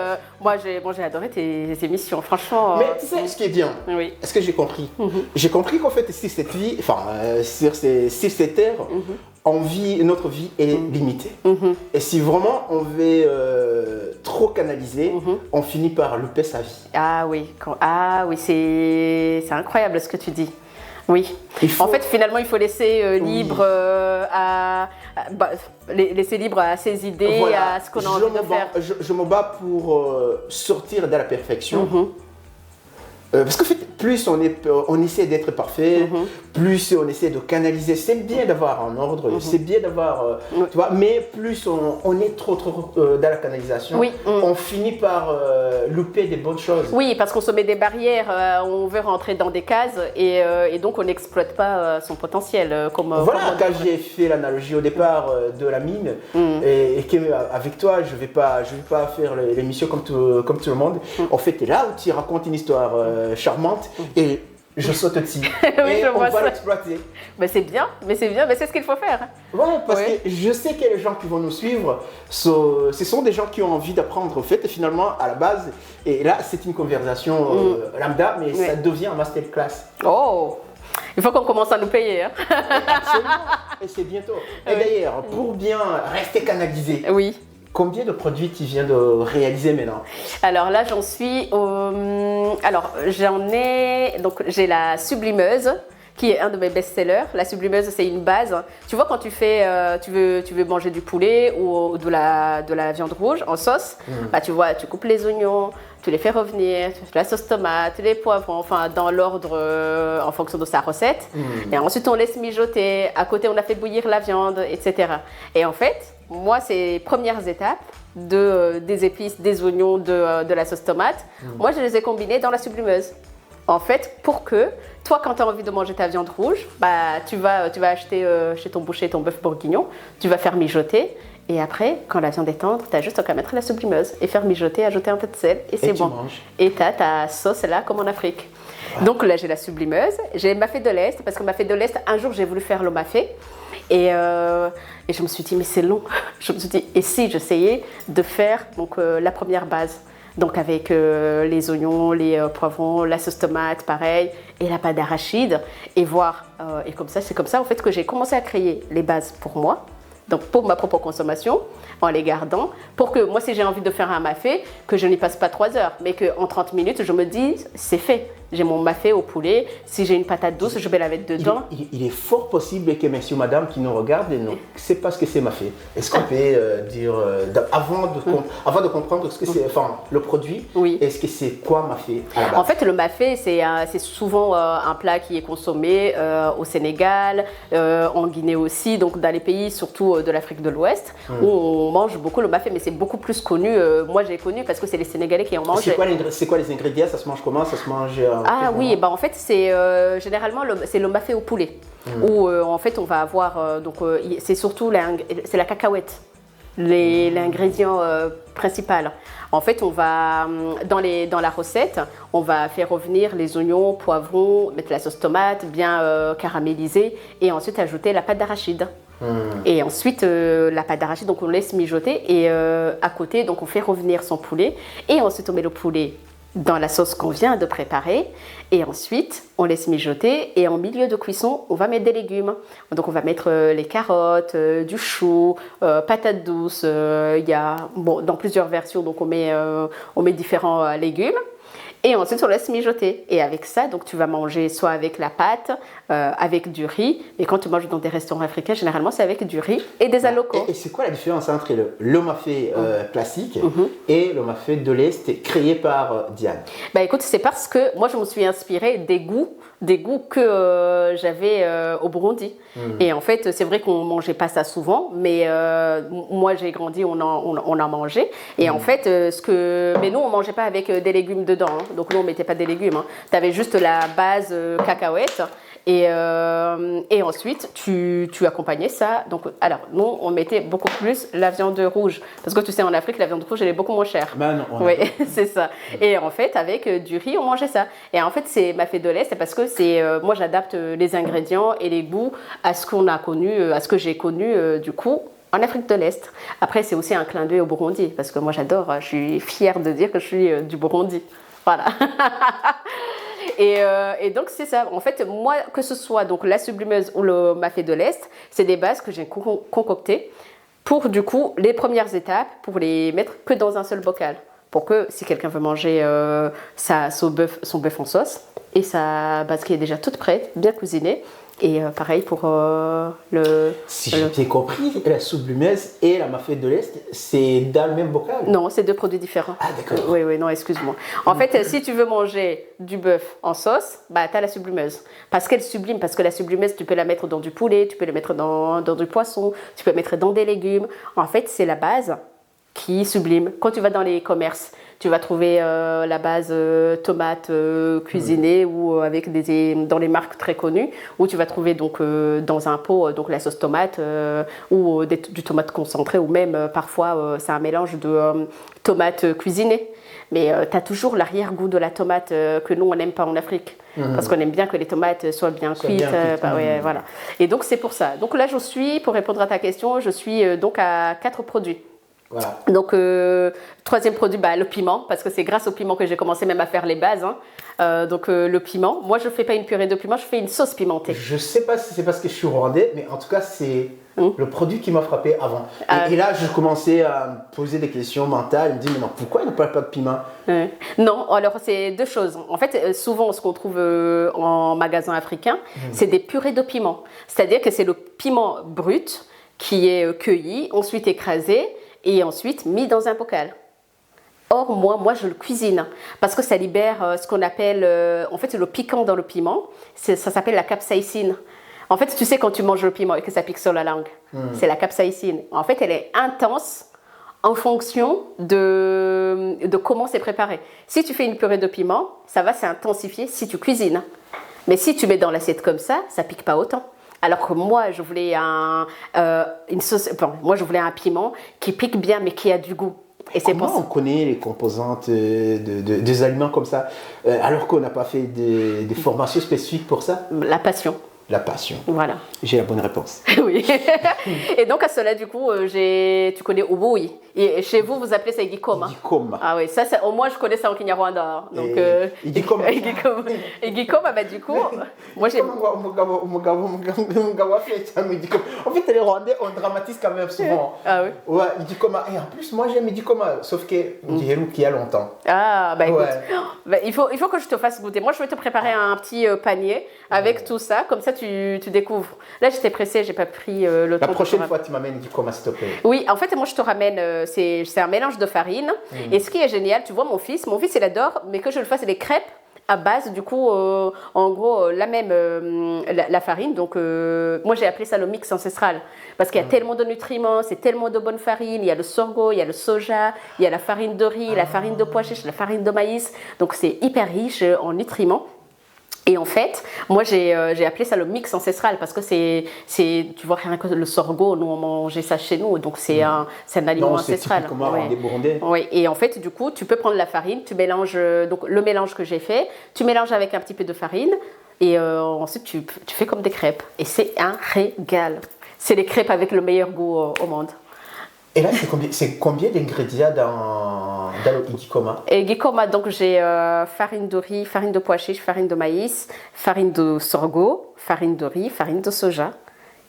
moi, j'ai adoré tes émissions, franchement. Mais tu sais ce qui est bien? Oui. Est-ce que j'ai compris? J'ai compris qu'en fait, sur cette vie, sur cette terre, notre vie est limitée. Et si vraiment on veut trop canaliser, on finit par louper sa vie. Ah oui, c'est incroyable ce que tu dis. Oui. En fait, finalement, il faut laisser libre laisser libre à ses idées, à ce qu'on a envie de faire. Je me bats pour sortir de la perfection. Parce qu'en fait, plus on essaie d'être parfait, plus on essaie de canaliser. C'est bien d'avoir un ordre, c'est bien d'avoir, tu vois, mais plus on est trop dans la canalisation, on finit par louper des bonnes choses. Oui, parce qu'on se met des barrières, on veut rentrer dans des cases et donc on n'exploite pas son potentiel. Voilà, quand j'ai fait l'analogie au départ de la mine et qu'avec toi, je vais pas faire l'émission comme tout le monde. En fait, t'es là où tu racontes une histoire charmante et je saute dessus. Oui, et on va l'exploiter. Mais c'est bien, mais c'est ce qu'il faut faire. Ouais, parce que je sais que les gens qui vont nous suivre, ce sont des gens qui ont envie d'apprendre en fait, et finalement à la base, et là c'est une conversation lambda, mais ça devient un masterclass. Oh, il faut qu'on commence à nous payer. Hein. Absolument, et c'est bientôt. Et d'ailleurs, pour bien rester canalisé, combien de produits tu viens de réaliser maintenant? Alors là, j'en suis donc j'ai la sublimeuse qui est un de mes best-sellers. La sublumeuse, c'est une base. Tu vois, quand tu veux manger du poulet ou de la viande rouge en sauce, bah, tu vois, tu coupes les oignons, tu les fais revenir, tu fais la sauce tomate, les poivrons, enfin dans l'ordre en fonction de sa recette. Et ensuite, on laisse mijoter. À côté, on a fait bouillir la viande, etc. Et en fait, moi, ces premières étapes des épices, des oignons, de la sauce tomate, moi, je les ai combinés dans la sublumeuse. En fait, pour que toi, quand tu as envie de manger ta viande rouge, bah, tu vas acheter chez ton boucher ton bœuf bourguignon, tu vas faire mijoter. Et après, quand la viande est tendre, tu as juste qu'à mettre la sublumeuse et faire mijoter, ajouter un peu de sel et c'est bon. Et tu as ta sauce là, comme en Afrique. Donc là, j'ai la sublumeuse, j'ai ma fée de l'Est, parce que ma fée de l'Est, un jour, j'ai voulu faire le mafé. Et je me suis dit, mais c'est long. Je me suis dit, et si j'essayais de faire donc, la première base, donc avec les oignons, les poivrons, la sauce tomate, pareil, et la pâte d'arachide, et voir. Et comme ça, c'est comme ça en fait que j'ai commencé à créer les bases pour moi, donc pour ma propre consommation, en les gardant, pour que moi, si j'ai envie de faire un mafé, que je n'y passe pas 3 heures, mais qu'en 30 minutes, je me dis, c'est fait. J'ai mon mafé au poulet. Si j'ai une patate douce, je vais la mettre dedans. Il est fort possible que monsieur ou madame qui nous regardent ne sait pas ce que c'est mafé. Est-ce qu'on peut dire, avant de comprendre ce que c'est, enfin, le produit, est-ce que c'est quoi mafé à la base? En fait, le mafé, c'est souvent un plat qui est consommé au Sénégal, en Guinée aussi, donc dans les pays surtout de l'Afrique de l'Ouest, où on mange beaucoup le mafé, mais c'est beaucoup plus connu. Moi, j'ai connu parce que c'est les Sénégalais qui en mangent. C'est quoi les ingrédients? Ça se mange comment? Ça se mange oui, bah en fait c'est généralement c'est le mafé au poulet où en fait on va avoir c'est surtout c'est la cacahuète, l'ingrédient principal. En fait, on va dans la recette, on va faire revenir les oignons, poivrons, mettre la sauce tomate bien caramélisée et ensuite ajouter la pâte d'arachide. Et ensuite la pâte d'arachide, donc on laisse mijoter et à côté donc on fait revenir son poulet et ensuite on met le poulet dans la sauce qu'on vient de préparer et ensuite on laisse mijoter et en milieu de cuisson on va mettre des légumes. Donc on va mettre les carottes, du chou, patates douces, il y a dans plusieurs versions donc on met différents légumes. Et ensuite, on laisse mijoter. Et avec ça, donc, tu vas manger soit avec la pâte, avec du riz. Et quand tu manges dans des restaurants africains, généralement, c'est avec du riz et des alocos. Et c'est quoi la différence entre le mafé classique et le mafé de l'Est créé par Diane? Bah, écoute, c'est parce que moi, je me suis inspirée des goûts que j'avais au Burundi. Et en fait, c'est vrai qu'on ne mangeait pas ça souvent, mais moi, j'ai grandi, on en mangeait. Et en fait, mais nous, on ne mangeait pas avec des légumes dedans. Hein. Donc nous, on ne mettait pas des légumes. Hein. Tu avais juste la base cacahuète. Et ensuite, tu accompagnais ça. Donc, alors, nous, on mettait beaucoup plus la viande rouge. Parce que tu sais, en Afrique, la viande rouge, elle est beaucoup moins chère. Ben non. Oui, c'est ça. Et en fait, avec du riz, on mangeait ça. Et en fait, c'est mafé de l'Est parce que moi, j'adapte les ingrédients et les goûts à ce qu'on a connu, à ce que j'ai connu, du coup, en Afrique de l'Est. Après, c'est aussi un clin d'œil au Burundi. Parce que moi, j'adore, je suis fière de dire que je suis du Burundi. Voilà. Et donc c'est ça. En fait, moi, que ce soit donc la sublumeuse ou le mafé de l'Est, c'est des bases que j'ai concoctées pour du coup les premières étapes, pour les mettre que dans un seul bocal, pour que si quelqu'un veut manger son bœuf en sauce et sa base qui est déjà toute prête, bien cuisinée. Et pareil pour Si j'ai bien compris, la sublumeuse et la mafé de l'Est, c'est dans le même bocal? Non, c'est deux produits différents. Ah, d'accord. Oui, non, excuse-moi. En fait, si tu veux manger du bœuf en sauce, bah, tu as la sublumeuse. Parce qu'elle sublime, parce que la sublumeuse, tu peux la mettre dans du poulet, tu peux la mettre dans du poisson, tu peux la mettre dans des légumes. En fait, c'est la base qui sublime. Quand tu vas dans les commerces, tu vas trouver la base tomate cuisinée ou dans les marques très connues, où tu vas trouver donc dans un pot donc la sauce tomate ou du tomate concentré ou même parfois c'est un mélange de tomates cuisinées. Mais tu as toujours l'arrière-goût de la tomate que nous on n'aime pas en Afrique. Parce qu'on aime bien que les tomates soient bien cuites. Voilà. Et donc c'est pour ça. Donc là pour répondre à ta question, je suis donc à 4 produits. Voilà. Donc, troisième produit, le piment, parce que c'est grâce au piment que j'ai commencé même à faire les bases. Hein. Donc, le piment. Moi, je ne fais pas une purée de piment, je fais une sauce pimentée. Je ne sais pas si c'est parce que je suis rwandais, mais en tout cas, c'est le produit qui m'a frappé avant. Et là, je commençais à me poser des questions mentales. Je me dis, mais non, pourquoi il ne parle pas de piment? Non, alors c'est deux choses. En fait, souvent, ce qu'on trouve en magasin africain, c'est des purées de piment. C'est-à-dire que c'est le piment brut qui est cueilli, ensuite écrasé et ensuite mis dans un bocal. Or, moi, je le cuisine parce que ça libère ce qu'on appelle, en fait, le piquant dans le piment. Ça s'appelle la capsaïcine. En fait, tu sais, quand tu manges le piment et que ça pique sur la langue, c'est la capsaïcine. En fait, elle est intense en fonction de comment c'est préparé. Si tu fais une purée de piment, ça va s'intensifier si tu cuisines. Mais si tu mets dans l'assiette comme ça pique pas autant. Alors que moi, je voulais moi, je voulais un piment qui pique bien, mais qui a du goût. Et c'est comment on connaît les composantes des aliments comme ça, alors qu'on n'a pas fait des formations spécifiques pour ça? La passion. La passion. Voilà. J'ai la bonne réponse. Oui. Et donc à cela, du coup, tu connais Ubui. Et chez vous, vous appelez ça Igikoma. Igikoma. Ah oui, ça, au moins je connais ça en Kinyarwanda. Donc, Igikoma. Igikoma, du coup, moi j'ai... En fait, les Rwandais, on dramatise quand même souvent. Ah oui. Ouais, Igikoma. Et en plus, moi j'aime Igikoma, sauf que Ndihéru qui a longtemps. Ah, écoute, ouais. il faut que je te fasse goûter. Moi, je vais te préparer un petit panier avec tout ça, comme ça tu découvres. Là, j'étais pressée, j'ai pas pris le temps. La prochaine fois, tu m'amènes Igikoma, s'il te plaît. Oui, en fait, moi, je te ramène, c'est un mélange de farine. Et ce qui est génial, tu vois, mon fils, il adore, mais que je le fasse des crêpes à base, du coup, en gros, la farine. Donc, moi, j'ai appelé ça le mix ancestral. Parce qu'il y a tellement de nutriments, c'est tellement de bonne farine. Il y a le sorgho, il y a le soja, il y a la farine de riz, la farine de pois chiches, la farine de maïs. Donc, c'est hyper riche en nutriments. Et en fait, moi j'ai appelé ça le mix ancestral parce que c'est tu vois rien que le sorgho, nous on mangeait ça chez nous, donc c'est un aliment ancestral. C'est typiquement des Burundais. Oui, et en fait du coup tu peux prendre la farine, tu mélanges donc le mélange que j'ai fait, tu mélanges avec un petit peu de farine et ensuite tu fais comme des crêpes et c'est un régal. C'est les crêpes avec le meilleur goût au monde. Et là, c'est combien d'ingrédients dans le Igikoma? Et Igikoma, donc j'ai farine de riz, farine de pois chiches, farine de maïs, farine de sorgho, farine de riz, farine de soja.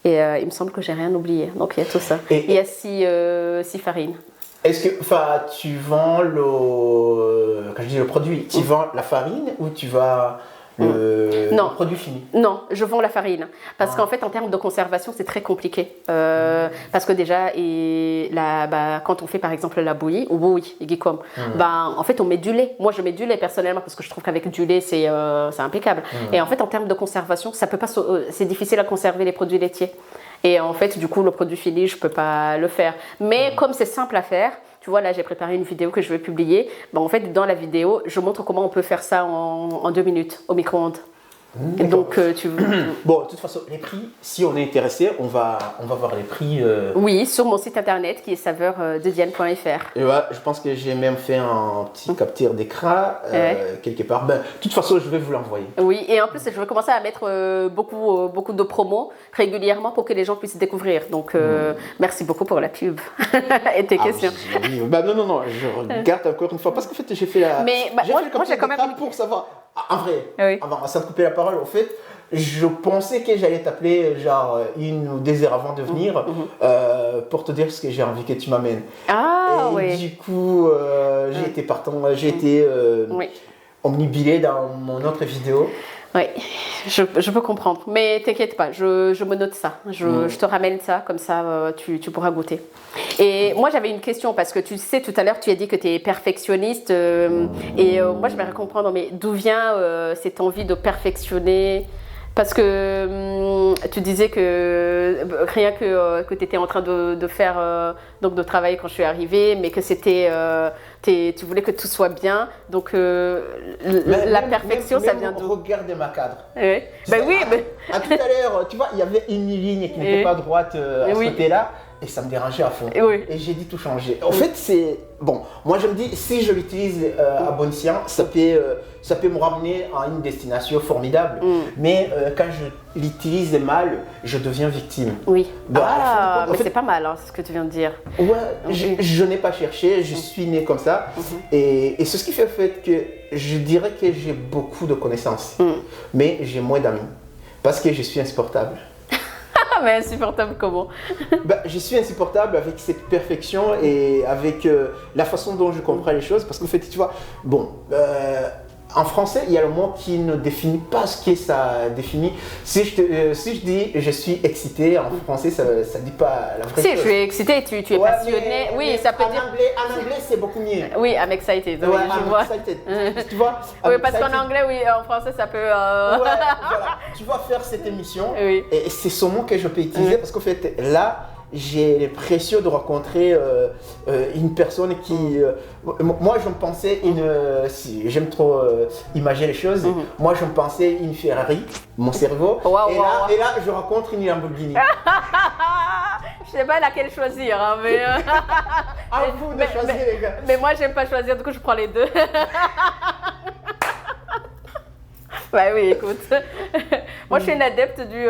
Et il me semble que j'ai rien oublié. Donc il y a tout ça. Et il y a 6 farines. Est-ce que tu vends quand je dis le produit, tu vends la farine ou tu vas le produit fini? Non, je vends la farine. Parce qu'en fait, en termes de conservation, c'est très compliqué. Parce que déjà, quand on fait par exemple la bouillie, ou bouillie, Igikoma, en fait, on met du lait. Moi, je mets du lait personnellement parce que je trouve qu'avec du lait, c'est impeccable. Et en fait, en termes de conservation, c'est difficile à conserver les produits laitiers. Et en fait, du coup, le produit fini, je ne peux pas le faire. Mais comme c'est simple à faire, tu vois, là, j'ai préparé une vidéo que je vais publier. En fait, dans la vidéo, je montre comment on peut faire ça en 2 minutes au micro-ondes. Donc, Bon, de toute façon, les prix, si on est intéressé, on va voir les prix. Oui, sur mon site internet qui est saveurdediane.fr. Et ouais, je pense que j'ai même fait un petit capture d'écran quelque part. De toute façon, je vais vous l'envoyer. Oui, et en plus, je vais commencer à mettre beaucoup de promos régulièrement pour que les gens puissent découvrir. Donc, merci beaucoup pour la pub et tes questions. Oui. Non, je regarde encore une fois parce qu'en fait, j'ai fait la. Mais moi, j'ai quand même pour savoir. En vrai, oui. Sans te couper la parole, en fait, je pensais que j'allais t'appeler genre 1 ou 2 heures avant de venir pour te dire ce que j'ai envie que tu m'amènes. Ah, et oui. Du coup, j'ai été partant, j'ai été omnibilé dans mon autre vidéo. Oui, je peux comprendre. Mais t'inquiète pas, je me note ça. Je te ramène ça, comme ça tu pourras goûter. Et moi j'avais une question, parce que tu sais, tout à l'heure tu as dit que tu es perfectionniste. Et moi j'aimerais comprendre, mais d'où vient cette envie de perfectionner? Parce que tu disais que rien que tu étais en train de faire, donc de travailler quand je suis arrivée, mais que c'était, tu voulais que tout soit bien. Donc la perfection, ça vient d'où? Regardez ma cadre. Oui. Oui, à tout à l'heure, tu vois, il y avait une ligne qui n'était pas droite à ce côté-là. et ça me dérangeait à fond. Oui. Et j'ai dit tout changer. En fait, c'est... Bon, moi je me dis, si je l'utilise à bon escient, ça peut me ramener à une destination formidable. Mais quand je l'utilise mal, je deviens victime. Oui. Bon, Mais en fait, c'est pas mal, hein, c'est ce que tu viens de dire. ouais, je n'ai pas cherché, je suis né comme ça. Et c'est ce qui fait en fait que je dirais que j'ai beaucoup de connaissances, mais j'ai moins d'amis. Parce que je suis insupportable. Mais insupportable comment? Je suis insupportable avec cette perfection et avec la façon dont je comprends les choses. Parce qu'en fait, tu vois, bon, en français, il y a le mot qui ne définit pas ce que ça définit. Si je dis je suis excité, en français, ça ne dit pas la vraie chose. Si, je suis excitée, tu es Ouais, passionné. Oui, ça peut dire. En anglais, c'est beaucoup mieux. Oui, I'm excited. Ouais, Oui, je I'm vois. excited. Tu vois, Oui, I'm parce qu'en excited. anglais, oui, en français, ça peut. Ouais, voilà. Tu vas faire cette émission Oui. et c'est ce mot que je peux utiliser parce qu'en fait, là, j'ai l'impression de rencontrer une personne qui... moi, je me pensais si j'aime trop imaginer les choses, moi, je me pensais une Ferrari, mon cerveau, Wow, et, wow, là, wow. et là, je rencontre une Lamborghini. Je sais pas laquelle choisir, hein, mais. À vous de choisir, les gars. Mais moi, j'aime pas choisir, du coup, je prends les deux. Bah oui, écoute. Moi, je suis une adepte du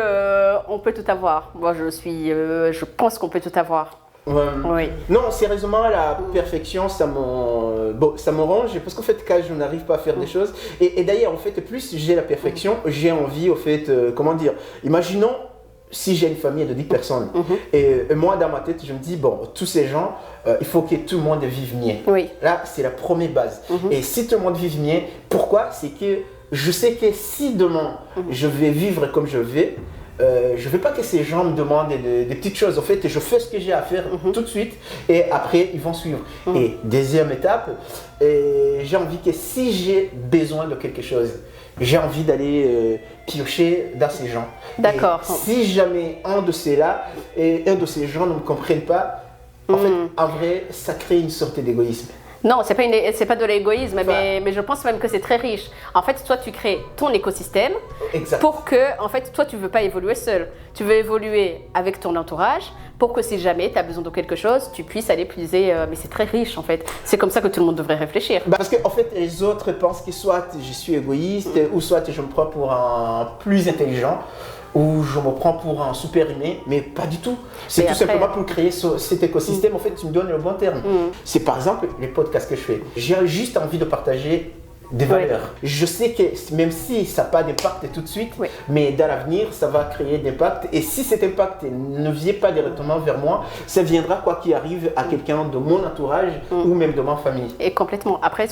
on peut tout avoir. Moi, je pense qu'on peut tout avoir. Ouais. Oui. Non, sérieusement, la perfection, ça me range parce qu'en fait, quand je n'arrive pas à faire des choses, et d'ailleurs, en fait, plus j'ai la perfection, j'ai envie, au fait, comment dire, imaginons si j'ai une famille de 10 personnes, et moi, dans ma tête, je me dis, bon, tous ces gens, il faut que tout le monde vive mieux. Oui. Là, c'est la première base. Et si tout le monde vive mieux, pourquoi? C'est que je sais que si demain, je vais vivre comme je vais, je ne veux pas que ces gens me demandent des petites choses. En fait, je fais ce que j'ai à faire tout de suite et après, ils vont suivre. Et deuxième étape, j'ai envie que si j'ai besoin de quelque chose, j'ai envie d'aller piocher dans ces gens. D'accord. Et si jamais un de ces gens ne me comprennent pas, en fait, en vrai, ça crée une sorte d'égoïsme. Non, c'est pas de l'égoïsme, Enfin, mais je pense même que c'est très riche. En fait, toi, tu crées ton écosystème Exact. pour que, en fait, toi, tu veux pas évoluer seul. Tu veux évoluer avec ton entourage pour que si jamais tu as besoin de quelque chose, tu puisses aller puiser. Mais c'est très riche, en fait. C'est comme ça que tout le monde devrait réfléchir. Parce qu'en fait, les autres pensent que soit je suis égoïste, ou soit je me prends pour un plus intelligent, ou je me prends pour un super humain, mais pas du tout. C'est tout simplement pour créer cet écosystème. En fait, tu me donnes le bon terme. C'est par exemple les podcasts que je fais. J'ai juste envie de partager des valeurs. Je sais que même si ça n'a pas d'impact tout de suite, mais dans l'avenir, ça va créer d'impact. Et si cet impact ne vient pas directement vers moi, ça viendra quoi qu'il arrive à quelqu'un de mon entourage ou même de ma famille. Et complètement. Après,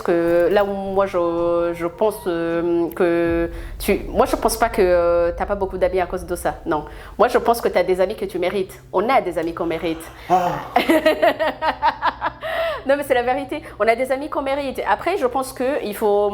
là où moi je pense que moi je pense pas que tu n'as pas beaucoup d'amis à cause de ça. Non. Moi je pense que tu as des amis que tu mérites. On a des amis qu'on mérite. Ah. Non mais c'est la vérité. On a des amis qu'on mérite. Après, je pense qu'il faut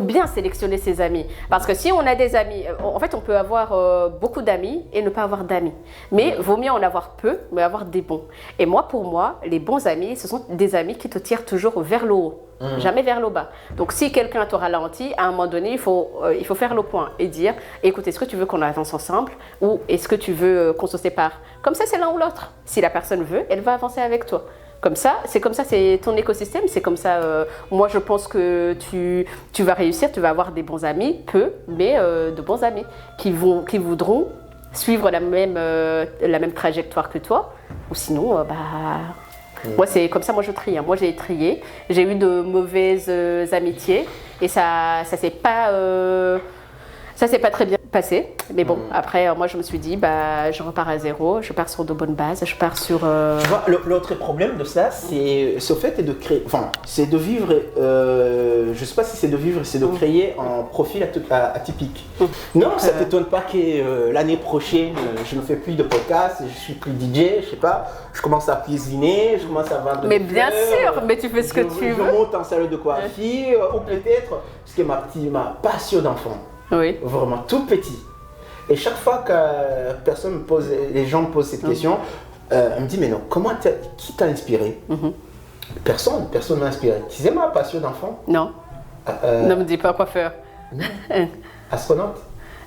bien sélectionner ses amis. Parce que si on a des amis, en fait, on peut avoir beaucoup d'amis et ne pas avoir d'amis. Mais vaut mieux en avoir peu, mais avoir des bons. Et moi, pour moi, les bons amis, ce sont des amis qui te tirent toujours vers le haut. Jamais vers le bas. Donc si quelqu'un te ralentit, à un moment donné, il faut faire le point et dire, écoute, est-ce que tu veux qu'on avance ensemble ou est-ce que tu veux qu'on se sépare? Comme ça, c'est l'un ou l'autre. Si la personne veut, elle va avancer avec toi. Comme ça, c'est ton écosystème, c'est comme ça. Moi, je pense que tu vas réussir, tu vas avoir des bons amis, peu, mais de bons amis qui voudront suivre la même trajectoire que toi, ou sinon, moi, c'est comme ça, moi je trie. Moi, j'ai trié. J'ai eu de mauvaises amitiés et ça s'est pas très bien passé. Mais bon, après, moi, je me suis dit, je repars à zéro, je pars sur de bonnes bases, je pars sur... Tu vois, l'autre problème de ça, c'est ce fait de créer... Enfin, c'est de vivre... je sais pas si c'est de vivre, c'est de créer un profil atypique. Non, ça t'étonne pas que l'année prochaine, je ne fais plus de podcast, je suis plus DJ, je sais pas, je commence à cuisiner, je commence à vendre Mais des bien fleurs, sûr, mais tu fais ce que tu veux. Je monte en salon de coiffure, ou peut-être, ce qui est ma passion d'enfant. Oui. Vraiment tout petit. Et chaque fois que les gens me posent cette question, on me dit mais non, qui t'a inspiré? Personne m'a inspiré. Tu sais ma passion d'enfant? Non. Ne me dis pas quoi faire. Non. Astronaute.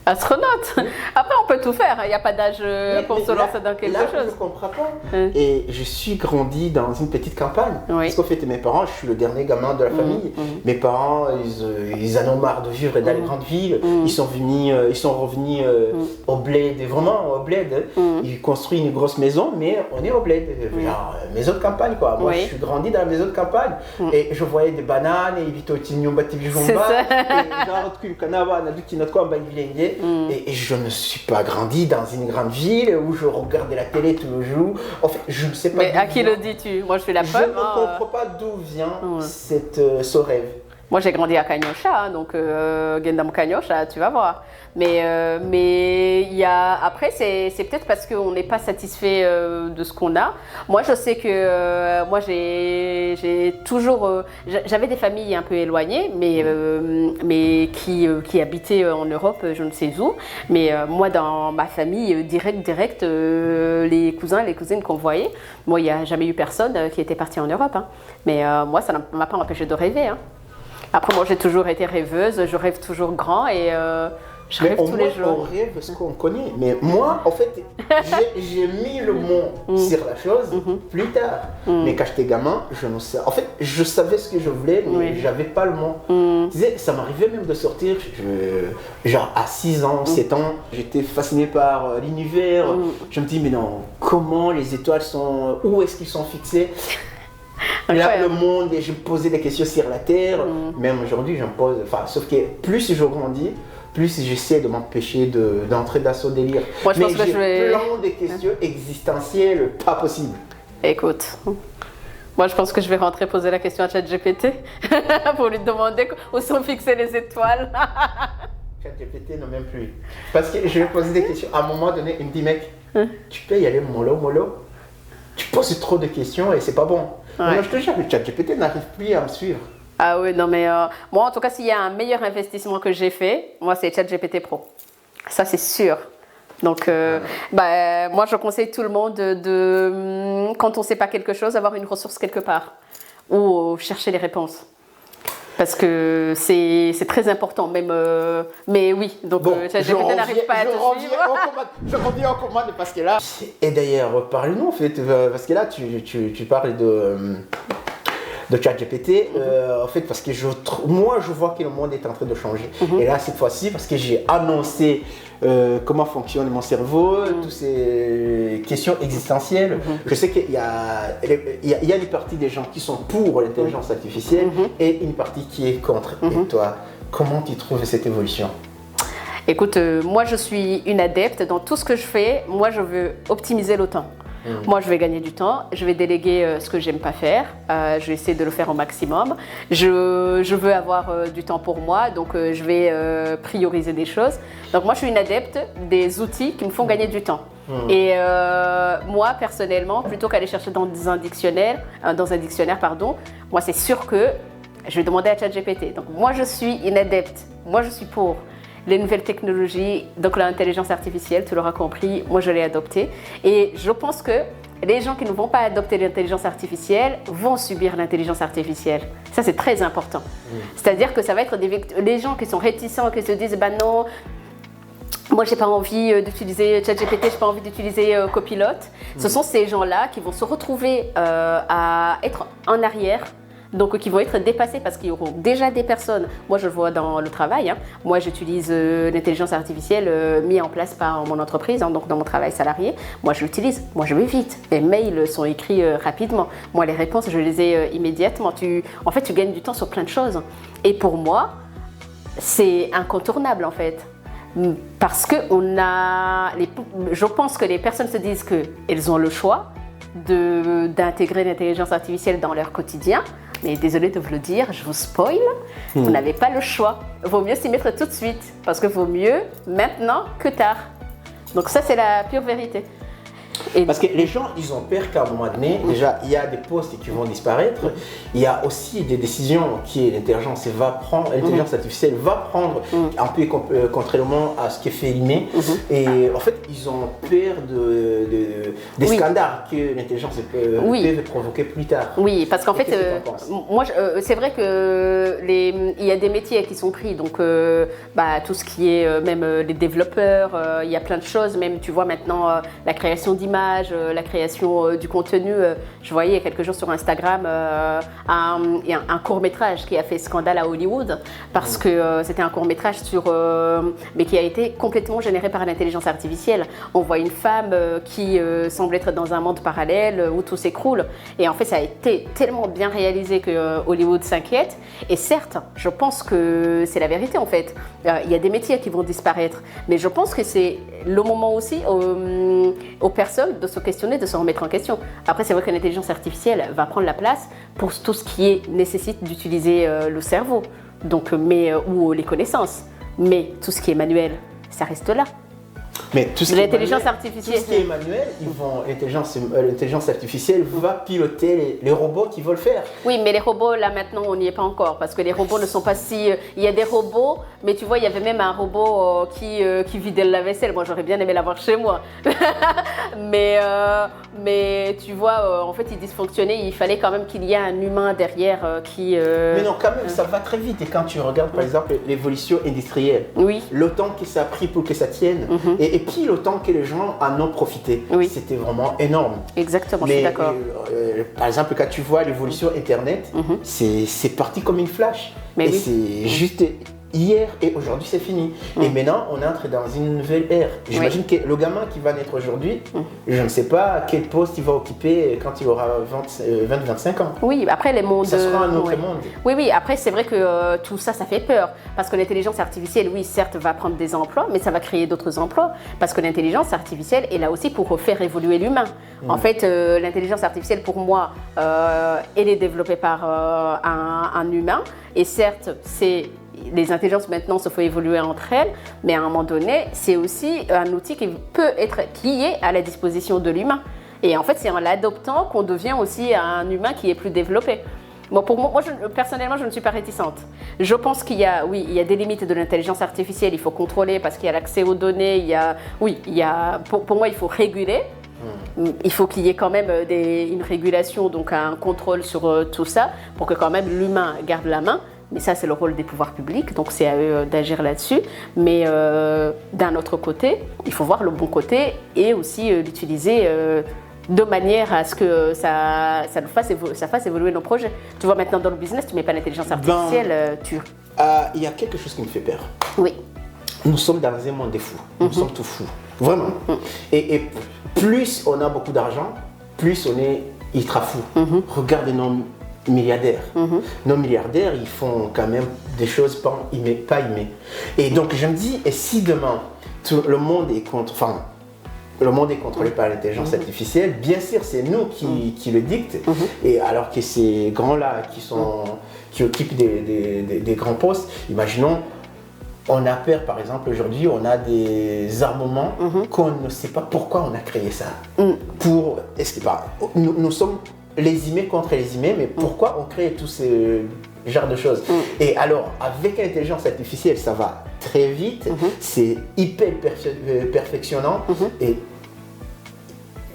Astronaute. Après, on peut tout faire. Il n'y a pas d'âge pour se lancer dans quelque chose. Je ne comprends pas. Et je suis grandi dans une petite campagne. Parce qu'en fait, mes parents, je suis le dernier gamin de la famille. Mes parents, ils en ont marre de vivre dans les grandes villes. Ils sont revenus au bled, vraiment au bled. Ils construisent une grosse maison, mais on est au bled. Genre, maison de campagne, quoi. Moi, je suis grandi dans la maison de campagne. Et je voyais des bananes, et vite au Tignumba, Tibijumba. Et genre, et je ne suis pas grandi dans une grande ville où je regardais la télé tous les jours. En fait, je ne sais pas. Mais à qui le dis-tu? Moi, je suis la preuve. Je ne comprends pas d'où vient ce rêve. Moi, j'ai grandi à Kanyosha, donc Gendam Kanyosha, tu vas voir. Mais il y a, après, c'est peut-être parce qu'on n'est pas satisfait de ce qu'on a. Moi, je sais que moi, j'ai toujours... j'avais des familles un peu éloignées, mais qui habitaient en Europe, je ne sais où. Mais moi, dans ma famille, direct, les cousins, les cousines qu'on voyait, moi, il n'y a jamais eu personne qui était parti en Europe. Hein. Mais moi, ça ne m'a pas empêché de rêver. Hein. Après, moi, j'ai toujours été rêveuse, je rêve toujours grand et je rêve tous les jours. On rêve ce qu'on connaît. Mais moi, en fait, j'ai mis le mot sur la chose plus tard. Mais quand j'étais gamin, je ne sais. En fait, je savais ce que je voulais, mais je n'avais pas le mot. Tu sais, ça m'arrivait même de sortir, genre à 6 ans, 7 ans, j'étais fasciné par l'univers. Je me dis, mais non, comment les étoiles sont. Où est-ce qu'ils sont fixés? Là, le monde, et je me posais des questions sur la Terre. Même aujourd'hui, je me pose. Enfin, sauf que plus je grandis, plus j'essaie de m'empêcher d'entrer dans ce délire. Moi, je pense que plein de questions existentielles, pas possible. Écoute, moi, je pense que je vais rentrer poser la question à ChatGPT pour lui demander où sont fixées les étoiles. ChatGPT non même plus. Parce que je vais poser des questions. À un moment donné, il me dit, mec, tu peux y aller mollo. Tu poses trop de questions et c'est pas bon. Ouais. Je te jure, le ChatGPT n'arrive plus à me suivre. Ah oui, non mais moi en tout cas, s'il y a un meilleur investissement que j'ai fait, moi c'est ChatGPT Pro. Ça c'est sûr. Donc moi je conseille tout le monde quand on ne sait pas quelque chose, d'avoir une ressource quelque part ou chercher les réponses. Parce que c'est très important, même. Mais oui, donc ChatGPT n'arrive pas à te suivre. Je reviens en commande parce que là. Et d'ailleurs, parle-nous en fait, parce que là, tu parles de ChatGPT, en fait, parce que moi, je vois que le monde est en train de changer. Et là, cette fois-ci, parce que j'ai annoncé comment fonctionne mon cerveau, toutes ces questions existentielles. Je sais qu'il y a une partie des gens qui sont pour l'intelligence artificielle et une partie qui est contre. Et toi, comment tu trouves cette évolution? Écoute, moi, je suis une adepte dans tout ce que je fais. Moi, je veux optimiser le temps. Moi, je vais gagner du temps, je vais déléguer ce que j'aime pas faire, je vais essayer de le faire au maximum. Je veux avoir du temps pour moi, donc je vais prioriser des choses. Donc moi, je suis une adepte des outils qui me font gagner du temps. Et moi, personnellement, plutôt qu'aller chercher dans un dictionnaire, moi, c'est sûr que je vais demander à ChatGPT. Donc moi, je suis une adepte, moi, je suis pour les nouvelles technologies, donc l'intelligence artificielle, tu l'auras compris, moi je l'ai adoptée. Et je pense que les gens qui ne vont pas adopter l'intelligence artificielle vont subir l'intelligence artificielle. Ça, c'est très important. C'est-à-dire que ça va être les gens qui sont réticents, qui se disent « bah non, moi j'ai pas envie d'utiliser ChatGPT, j'ai pas envie d'utiliser Copilot ». Ce sont ces gens-là qui vont se retrouver à être en arrière. Donc, qui vont être dépassés parce qu'il y aura déjà des personnes. Moi, je le vois dans le travail. Hein. Moi, j'utilise l'intelligence artificielle mise en place par mon entreprise, hein, donc dans mon travail salarié. Moi, je l'utilise. Moi, je vais vite. Les mails sont écrits rapidement. Moi, les réponses, je les ai immédiatement. En fait, tu gagnes du temps sur plein de choses. Et pour moi, c'est incontournable, en fait. Parce que je pense que les personnes se disent qu'elles ont le choix d'intégrer l'intelligence artificielle dans leur quotidien. Mais désolé de vous le dire, je vous spoil, vous n'avez pas le choix. Vaut mieux s'y mettre tout de suite, parce que vaut mieux maintenant que tard. Donc ça, c'est la pure vérité. Et Parce que les gens, ils ont peur qu'à un moment donné, déjà, il y a des postes qui vont disparaître. Il y a aussi des décisions que l'intelligence artificielle va prendre un peu contrairement à ce qui est fait l'IME. Et en fait, ils ont peur des scandales que l'intelligence peut provoquer plus tard. Oui, parce qu'en fait, Qu'est-ce que t'en penses? moi, c'est vrai que il y a des métiers qui sont pris, donc tout ce qui est même les développeurs, il y a plein de choses, même tu vois maintenant la création d'images, la création du contenu. Je voyais il y a quelques jours sur Instagram il y a un court-métrage qui a fait scandale à Hollywood parce que c'était un court-métrage mais qui a été complètement généré par l'intelligence artificielle. On voit une femme qui semble être dans un monde parallèle où tout s'écroule. Et en fait, ça a été tellement bien réalisé que Hollywood s'inquiète. Et certes, je pense que c'est la vérité en fait. Il y a des métiers qui vont disparaître, mais je pense que c'est le moment aussi aux personnes de se questionner, de se remettre en question. Après, c'est vrai que l'intelligence artificielle va prendre la place pour tout ce qui nécessite d'utiliser le cerveau, donc, ou les connaissances. Mais tout ce qui est manuel, ça reste là. Mais tout ce l'intelligence artificielle, tout ce qui est manuel, l'intelligence artificielle va piloter les robots qui vont le faire. Oui, mais les robots, là maintenant, on n'y est pas encore parce que les robots ne sont pas si. Il y a des robots, mais tu vois, il y avait même un robot qui vidait la vaisselle. Moi, j'aurais bien aimé l'avoir chez moi. mais tu vois, en fait, il dysfonctionnait. Il fallait quand même qu'il y ait un humain derrière qui. Mais non, quand même, ça va très vite. Et quand tu regardes, par exemple, l'évolution industrielle, le temps que ça a pris pour que ça tienne. Et puis le temps que les gens en ont profité, c'était vraiment énorme. Exactement, je suis d'accord. Par exemple, quand tu vois l'évolution Internet, c'est parti comme une flash. Mais c'est juste hier et aujourd'hui c'est fini. Et maintenant on entre dans une nouvelle ère. J'imagine que le gamin qui va naître aujourd'hui, je ne sais pas quel poste il va occuper quand il aura 20-25 ans. Oui, après les mondes... Ça sera un autre monde. Oui, après c'est vrai que tout ça, ça fait peur. Parce que l'intelligence artificielle, oui, certes, va prendre des emplois, mais ça va créer d'autres emplois. Parce que l'intelligence artificielle est là aussi pour faire évoluer l'humain. En fait, l'intelligence artificielle, pour moi, elle est développée par un humain. Et certes, les intelligences maintenant se font évoluer entre elles, mais à un moment donné, c'est aussi un outil qui est à la disposition de l'humain. Et en fait, c'est en l'adoptant qu'on devient aussi un humain qui est plus développé. Bon, pour moi, personnellement, je ne suis pas réticente. Je pense qu'il y a des limites de l'intelligence artificielle, il faut contrôler parce qu'il y a l'accès aux données, pour moi, il faut réguler. Il faut qu'il y ait quand même une régulation, donc un contrôle sur tout ça, pour que quand même l'humain garde la main. Mais ça, c'est le rôle des pouvoirs publics, donc c'est à eux d'agir là-dessus. Mais d'un autre côté, il faut voir le bon côté et aussi l'utiliser de manière à ce que ça fasse évoluer nos projets. Tu vois, maintenant dans le business, tu ne mets pas l'intelligence artificielle, il y a quelque chose qui me fait peur. Oui. Nous sommes dans un monde des fous. Nous sommes tous fous. Vraiment. Et plus on a beaucoup d'argent, plus on est ultra fou. Regardez nos milliardaires. Nos milliardaires, ils font quand même des choses pas aimées. Et donc je me dis, et si demain, le monde est contrôlé par l'intelligence artificielle, bien sûr c'est nous qui le dictent. Et alors que ces grands-là qui occupent des grands postes, imaginons, on a peur, par exemple, aujourd'hui, on a des armements qu'on ne sait pas pourquoi on a créé ça. Nous sommes les humains contre les humains, mais pourquoi on crée tous ces genres de choses? Et alors, avec l'intelligence artificielle, ça va très vite, c'est hyper perfectionnant, et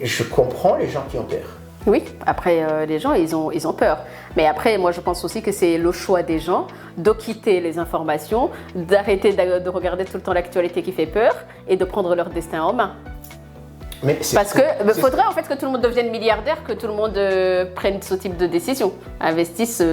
je comprends les gens qui ont peur. Oui, après les gens, ils ont peur. Mais après, moi, je pense aussi que c'est le choix des gens de quitter les informations, d'arrêter de regarder tout le temps l'actualité qui fait peur et de prendre leur destin en main. Parce que faudrait en fait que tout le monde devienne milliardaire, que tout le monde prenne ce type de décision, investisse,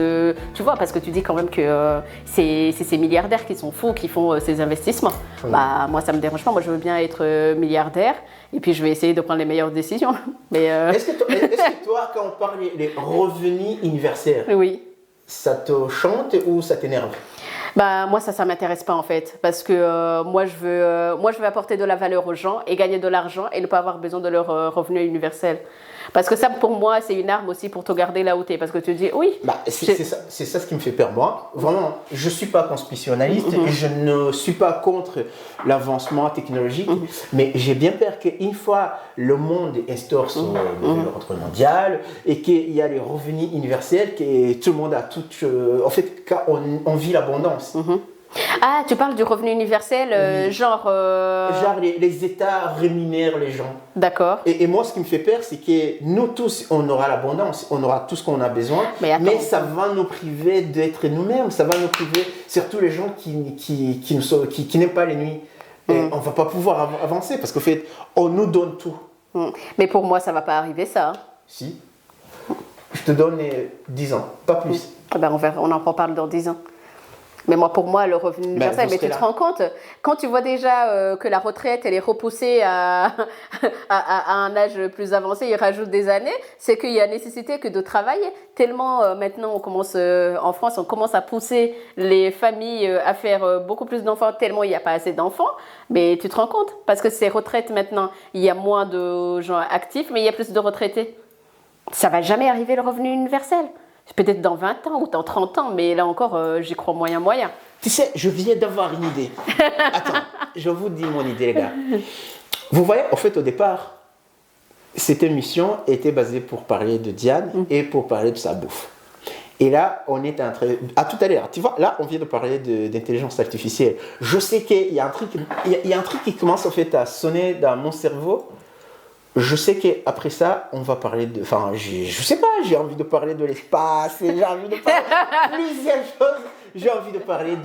tu vois, parce que tu dis quand même que c'est ces milliardaires qui sont fous qui font ces investissements. Bah moi ça me dérange pas, moi je veux bien être milliardaire et puis je vais essayer de prendre les meilleures décisions. Mais est-ce que toi quand on parle des revenus universels, oui, ça te chante ou ça t'énerve? Bah, moi, ça m'intéresse pas en fait. Parce que moi, je veux apporter de la valeur aux gens et gagner de l'argent et ne pas avoir besoin de leur revenu universel. Parce que ça, pour moi, c'est une arme aussi pour te garder là où tu es. Parce que tu te dis, oui. Bah, c'est ça ce qui me fait peur. Moi, vraiment, je ne suis pas conspirationnaliste et je ne suis pas contre l'avancement technologique, mais j'ai bien peur qu'une fois le monde instaure son ordre mondial et qu'il y a les revenus universels, que tout le monde a tout. En fait, quand on vit l'abondance. Ah, tu parles du revenu universel, genre... Genre les États rémunèrent les gens. D'accord. Et moi, ce qui me fait peur, c'est que nous tous, on aura l'abondance, on aura tout ce qu'on a besoin, mais ça va nous priver d'être nous-mêmes, ça va nous priver, surtout les gens qui n'aiment pas les nuits. Et on ne va pas pouvoir avancer parce qu'en fait, on nous donne tout. Mais pour moi, ça ne va pas arriver, ça. Si. Je te donne 10 ans, pas plus. Ben, on verra, on en reparle dans 10 ans. Mais moi, pour moi, le revenu universel, mais tu te rends compte, quand tu vois déjà que la retraite, elle est repoussée à un âge plus avancé, ils rajoutent des années, c'est qu'il y a nécessité que de travailler. Tellement maintenant, on commence, en France, on commence à pousser les familles à faire beaucoup plus d'enfants, tellement il n'y a pas assez d'enfants. Mais tu te rends compte, parce que ces retraites maintenant, il y a moins de gens actifs, mais il y a plus de retraités. Ça ne va jamais arriver le revenu universel. Peut-être dans 20 ans ou dans 30 ans, mais là encore, j'y crois moyen. Tu sais, je viens d'avoir une idée. Attends, je vous dis mon idée, les gars. Vous voyez, en fait, au départ, cette émission était basée pour parler de Diane et pour parler de sa bouffe. Et là, on est en train... À tout à l'heure, tu vois, là, on vient de parler d'intelligence artificielle. Je sais qu'il y a un truc, il y a un truc qui commence en fait à sonner dans mon cerveau. Je sais qu'après ça, on va parler de... Enfin, je sais pas, j'ai envie de parler de l'espace, j'ai envie de parler de plusieurs choses. J'ai envie de parler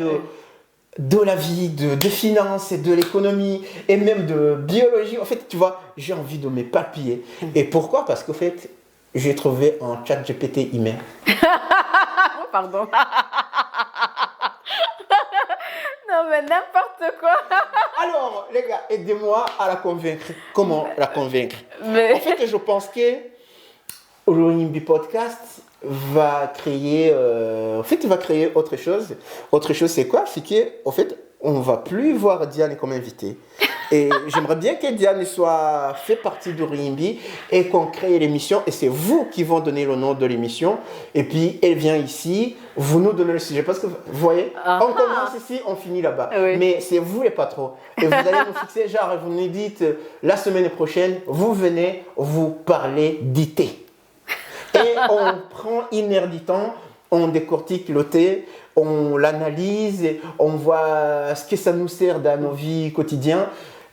de la vie, de finances, de l'économie et même de biologie. En fait, tu vois, j'ai envie de m'éparpiller. Et pourquoi? Parce qu'en fait, j'ai trouvé un chat GPT humain. Pardon. Non, mais n'importe quoi. Alors, les gars, aidez-moi à la convaincre. Comment la convaincre? En fait, je pense que Ruhimbi Podcast va créer... va créer autre chose. Autre chose, c'est quoi? C'est qu'en fait, on ne va plus voir Diane comme invitée. Et j'aimerais bien que Diane fait partie de Ruhimbi et qu'on crée l'émission. Et c'est vous qui vont donner le nom de l'émission. Et puis, elle vient ici, vous nous donnez le sujet. Parce que, vous voyez, on commence ici, on finit là-bas. Oui. Mais c'est vous les patrons. Et vous allez nous fixer, genre, vous nous dites, la semaine prochaine, vous venez, vous parlez d'IT. Et on prend une heure du temps, on décortique le thé, on l'analyse, on voit ce que ça nous sert dans nos vies quotidiennes.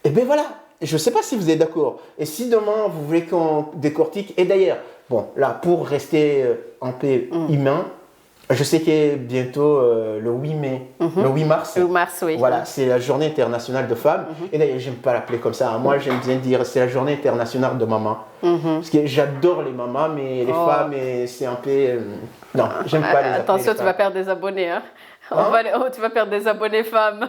Et bien voilà, je ne sais pas si vous êtes d'accord. Et si demain vous voulez qu'on décortique, et d'ailleurs, bon, là, pour rester un peu humain, je sais que bientôt le 8 mai, le 8 mars, Le 8 mars, oui. Voilà, c'est la journée internationale de femmes. Et d'ailleurs, j'aime pas l'appeler comme ça. Moi, j'aime bien dire c'est la journée internationale de maman. Parce que j'adore les mamans, mais les femmes, c'est un peu... non, j'aime pas les appeler. Attention, les tu vas perdre des abonnés. Hein. Tu vas perdre des abonnés femmes.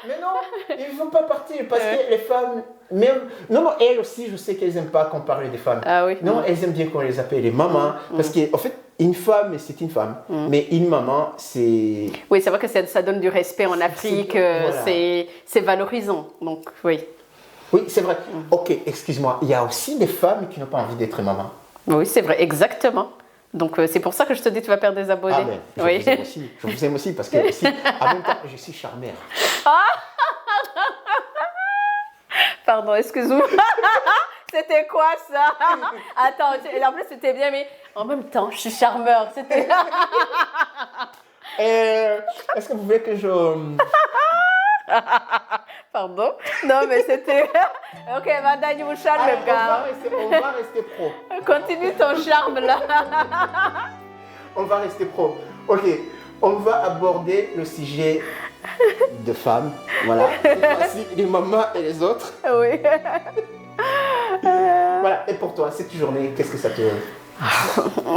Mais non, ils ne vont pas partir parce que les femmes, même... Non, elles aussi, je sais qu'elles n'aiment pas qu'on parle des femmes. Ah oui. Non, elles aiment bien qu'on les appelle les mamans. Parce qu'en fait, une femme, c'est une femme. Mais une maman, c'est... Oui, c'est vrai que ça donne du respect en Afrique. Voilà. C'est valorisant. Donc, oui. Oui, c'est vrai. Ok, excuse-moi. Il y a aussi des femmes qui n'ont pas envie d'être maman. Oui, c'est vrai, exactement. Donc, c'est pour ça que je te dis tu vas perdre des abonnés. Ah, mais je vous aime aussi. Je vous aime aussi parce que, aussi, en même temps, je suis charmeur. Pardon, excuse-moi. C'était quoi ça? Attends, en plus c'était bien, mais en même temps, je suis charmeur. C'était... Est-ce que vous voulez que je... Pardon? Non, mais c'était... Ok, Madame, vous charme, Allez, gars. on va rester pro. Continue ton charme, là. On va rester pro. Ok, on va aborder le sujet de femmes. Voilà. Cette fois-ci, les mamans et les autres. Oui. Voilà. Et pour toi, cette journée, qu'est-ce que ça te...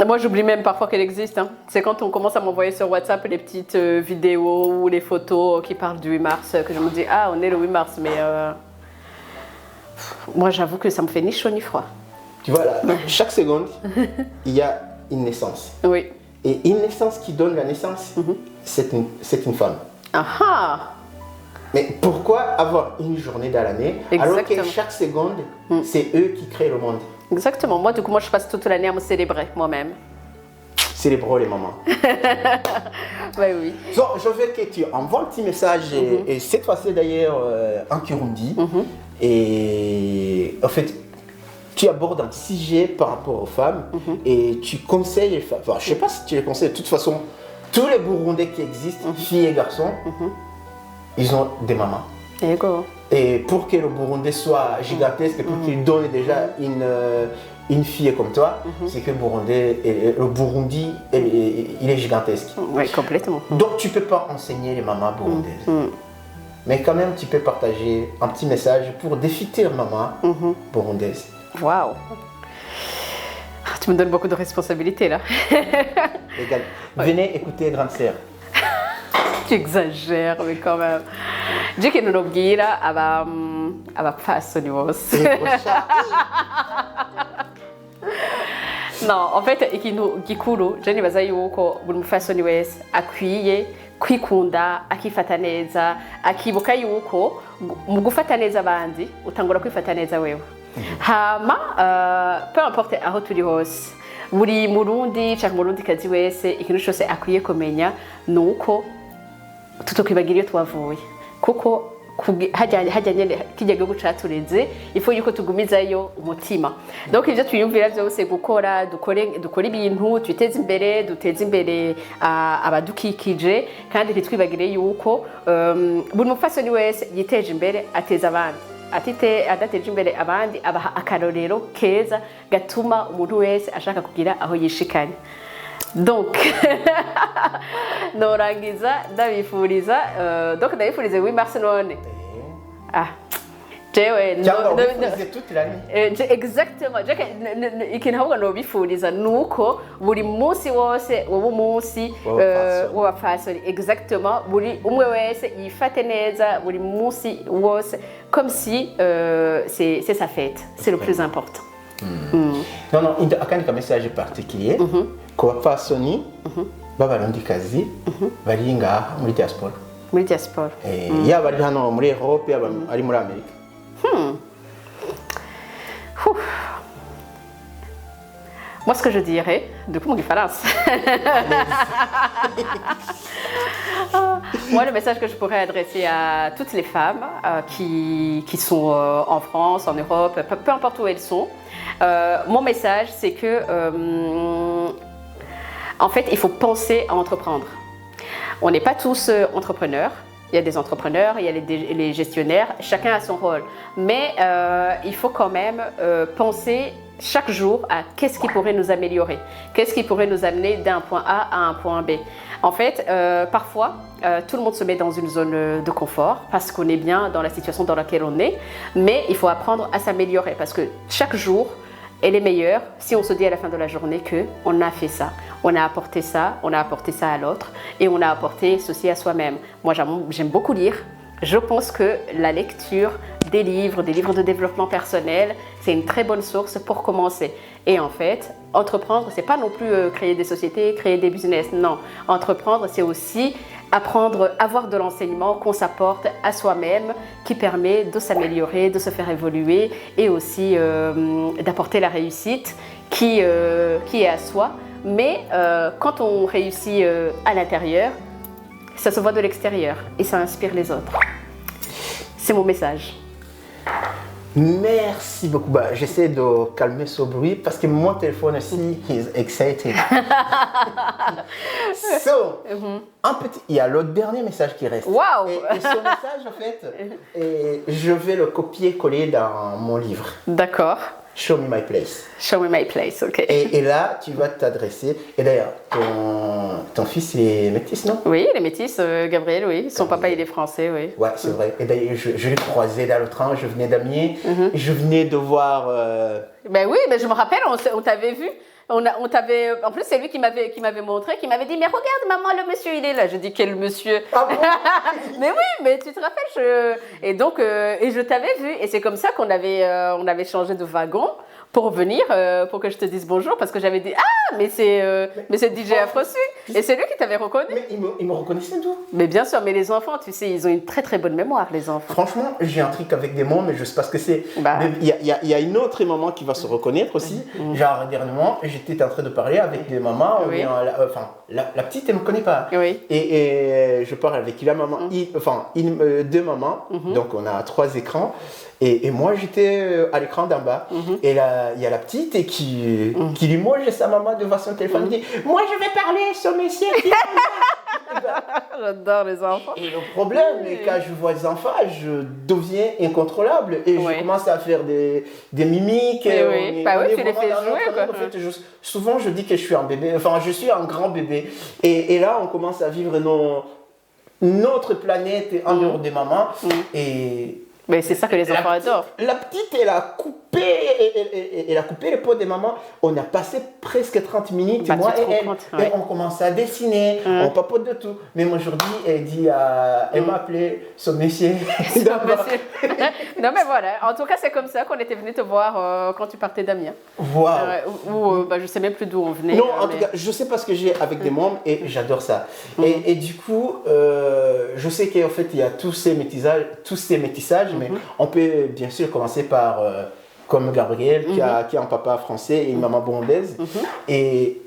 Moi, j'oublie même parfois qu'elle existe. Hein. C'est quand on commence à m'envoyer sur WhatsApp les petites vidéos ou les photos qui parlent du 8 mars que je me dis, ah, on est le 8 mars. Mais moi, j'avoue que ça me fait ni chaud ni froid. Tu vois, là, chaque seconde, il y a une naissance. Oui. Et une naissance qui donne la naissance, c'est une femme. Ah ah. Mais pourquoi avoir une journée dans l'année alors que Exactement. chaque seconde, c'est eux qui créent le monde? Exactement. Moi, du coup, je passe toute l'année à me célébrer moi-même. Célébrons les mamans. Ouais, oui. Donc, je veux que tu envoies un petit message, et cette fois-ci d'ailleurs en Kirundi. Et en fait, tu abordes un sujet par rapport aux femmes et tu conseilles les femmes. Enfin, je ne sais pas si tu les conseilles, de toute façon, tous les Burundais qui existent, filles et garçons, ils ont des mamans. Ego. Et pour que le Burundais soit gigantesque, et pour qu'il donne déjà une fille comme toi, c'est que le Burundi, il est gigantesque. Oui, complètement. Donc tu ne peux pas enseigner les mamans burundaises. Mais quand même, tu peux partager un petit message pour des futures mamans burundaises. Waouh. Tu me donnes beaucoup de responsabilités là. Égal. Venez écouter Grande Sœur. Tu exagères, mais quand même. Dieu qui nous obgira abapfasoni bose. Non, en fait, ikintu gikuru je nibaza yuko buri mufasoni wese akwiye kwikunda, akifata neza, akibuka yuko mu gufata neza abandi utangura kwifata neza wewe. Hama peu importe aho turi hose, buri murundi cyangwa murundi kazi wese ikintu cyose akwiye kumenya nuko tutokwibagira iyo twavuye, kuko hajyanye kijya gihugu catureze ifu yuko tugumizayo umutima. Donc ivyo twiyumvira byose gukora dukora ibintu twiteze imbere, duteze imbere abadukikije, kandi ntitwibagire yuko buri mufasoni wese yiteje imbere ateza abandi, adateje imbere abandi abaha akarorero keza gatuma umuntu wese ashaka kugira aho yishikanye. Donc norangiza ndabifuriza donc ndabifurize 8 mars none. Ah jewe toute l'année. Exactement. Ikintu ahubwo nobifuriza nuko buri munsi wose wowe umunsi w'abapfasoni. Exactement. Buri umwe wese yifate neza buri munsi wose comme si c'est sa fête. C'est le plus important. Non, non, akandi ka message particulier ku bapfasoni b'abarundikazi bari ngaha muri diaspora. Muri diaspora. Yaba ari hano muri Europe, yaba ari muri Amerika. Moi, ce que je dirais, de coup, mon différence. Moi, le message que je pourrais adresser à toutes les femmes qui sont en France, en Europe, peu importe où elles sont, mon message, c'est que, en fait, il faut penser à entreprendre. On n'est pas tous entrepreneurs. Il y a des entrepreneurs, il y a les gestionnaires, chacun a son rôle. Mais il faut quand même penser chaque jour à qu'est-ce qui pourrait nous améliorer, qu'est-ce qui pourrait nous amener d'un point A à un point B. En fait, parfois, tout le monde se met dans une zone de confort parce qu'on est bien dans la situation dans laquelle on est, mais il faut apprendre à s'améliorer parce que chaque jour, elle est meilleure si on se dit à la fin de la journée qu'on a fait ça, on a apporté ça à l'autre et on a apporté ceci à soi-même. Moi, j'aime beaucoup lire. Je pense que la lecture des livres de développement personnel, c'est une très bonne source pour commencer. Et en fait, entreprendre, c'est pas non plus créer des sociétés, créer des business. Non, entreprendre, c'est aussi apprendre, avoir de l'enseignement qu'on s'apporte à soi-même, qui permet de s'améliorer, de se faire évoluer et aussi d'apporter la réussite qui est à soi. Mais quand on réussit à l'intérieur, ça se voit de l'extérieur et ça inspire les autres. C'est mon message. Merci beaucoup. Bah, j'essaie de calmer ce bruit parce que mon téléphone aussi is excited. So, il y a le dernier message qui reste. Wow! Et ce message, en fait, je vais le copier-coller dans mon livre. D'accord. Show me my place. Show me my place, ok. Et là, tu vas t'adresser. Et d'ailleurs, ton fils, il est métis, non? Oui, il est métis, Gabriel, oui. Son papa, il est français, oui. Ouais, c'est vrai. Et d'ailleurs, je l'ai croisé dans le train, je venais d'Amiens. Et je venais de voir... Ben oui, mais je me rappelle, on t'avait vu. On t'avait, en plus, c'est lui qui m'avait montré, qui m'avait dit, mais regarde, maman, le monsieur, il est là. Je dis, quel monsieur? Ah bon? Mais oui, mais tu te rappelles, et donc, et je t'avais vu. Et c'est comme ça qu'on avait changé de wagon pour venir, pour que je te dise bonjour, parce que j'avais dit ah, mais c'est DJ Afro Swing, et c'est lui qui t'avait reconnu. Mais il me reconnaissait d'où? Mais bien sûr, mais les enfants, tu sais, ils ont une très très bonne mémoire, les enfants. Franchement, j'ai un truc avec des mots, mais je sais pas ce que c'est. Bah. Mais il y a une autre maman qui va se reconnaître aussi. Genre, dernièrement, j'étais en train de parler avec des mamans. Oui. La petite, elle me connaît pas. Oui. Et je parle avec la maman, deux mamans. Donc, on a 3 écrans. Et moi, j'étais à l'écran d'en bas. Et là, il y a la petite et qui limoge sa maman devant son téléphone. Elle dit, moi, je vais parler sur mes sièges. J'adore les enfants. Et le problème, quand je vois des enfants, je deviens incontrôlable et je commence à faire des mimiques. Tu les fais jouer, quoi. En fait, souvent, je dis que je suis un bébé, je suis un grand bébé. Et là, on commence à vivre notre planète en dehors des mamans. Mais c'est ça que les enfants adorent. La petite, elle a coupé les pots des mamans. On a passé presque 30 minutes, moi et elle. Et on commence à dessiner, on papote de tout. Même aujourd'hui, elle m'a appelé son monsieur. Non mais voilà, en tout cas c'est comme ça qu'on était venu te voir quand tu partais d'Amiens. Wow. Je sais même plus d'où on venait. Non, en tout cas, je sais parce que j'ai avec des membres et j'adore ça. Et du coup, je sais qu'en fait, il y a tous ces métissages, mais on peut bien sûr commencer par, comme Gabriel, qui a un papa français et une maman burundaise. Et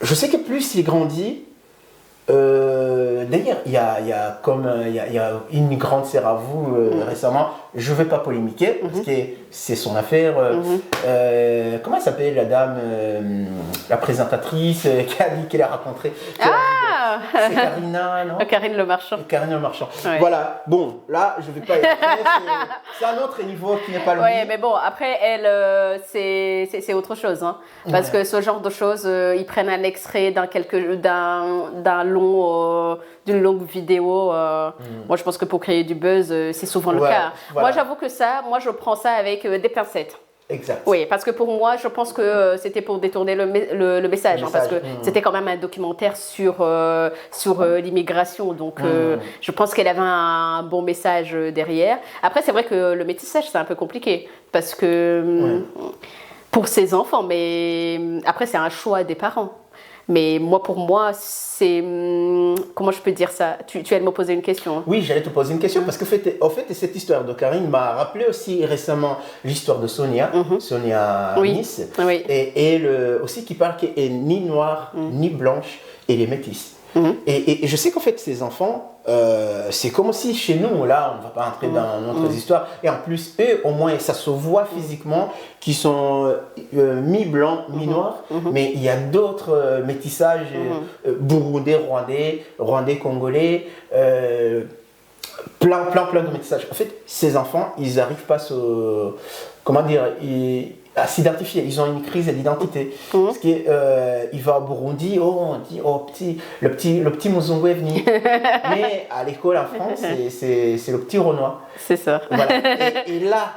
je sais que plus il grandit, d'ailleurs, il y a une grande sœur à vous récemment, je ne vais pas polémiquer, parce que c'est son affaire. Comment elle s'appelle la dame, la présentatrice qui a dit qu'elle a rencontré c'est Karina, non? Karine Le Marchand. Karine Le Marchand. Ouais. Voilà, bon, là, je ne vais pas y rentrer, c'est un autre niveau qui n'est pas le mien. Oui, mais bon, après, elle, c'est autre chose. Hein, parce que ce genre de choses, ils prennent un extrait d'une longue vidéo. Moi, je pense que pour créer du buzz, c'est souvent le cas. Voilà. Moi, j'avoue que moi, je prends ça avec des pincettes. Exact. Oui, parce que pour moi, je pense que c'était pour détourner le message, hein, parce que c'était quand même un documentaire sur l'immigration, donc je pense qu'elle avait un bon message derrière. Après, c'est vrai que le métissage, c'est un peu compliqué, parce que pour ses enfants, mais après, c'est un choix des parents. Mais pour moi, c'est... Comment je peux dire ça? Tu allais me poser une question. Oui, j'allais te poser une question parce que en fait, cette histoire de Karine m'a rappelé aussi récemment l'histoire de Sonia, Sonia Nice, et elle aussi qui parle qu'elle est ni noire, ni blanche, elle est métisse. Et je sais qu'en fait, ces enfants, c'est comme si chez nous, là, on ne va pas entrer dans notre histoire, et en plus, eux, au moins, ça se voit physiquement qu'ils sont mi-blancs, mi-noirs, mais il y a d'autres métissages burundais, rwandais, congolais, plein de métissages. En fait, ces enfants, ils n'arrivent pas à s'identifier, ils ont une crise d'identité. Parce qu'il va au Burundi, on dit le petit Muzungu est venu. Mais à l'école en France, c'est le petit Renoir. C'est ça. Voilà. Et là,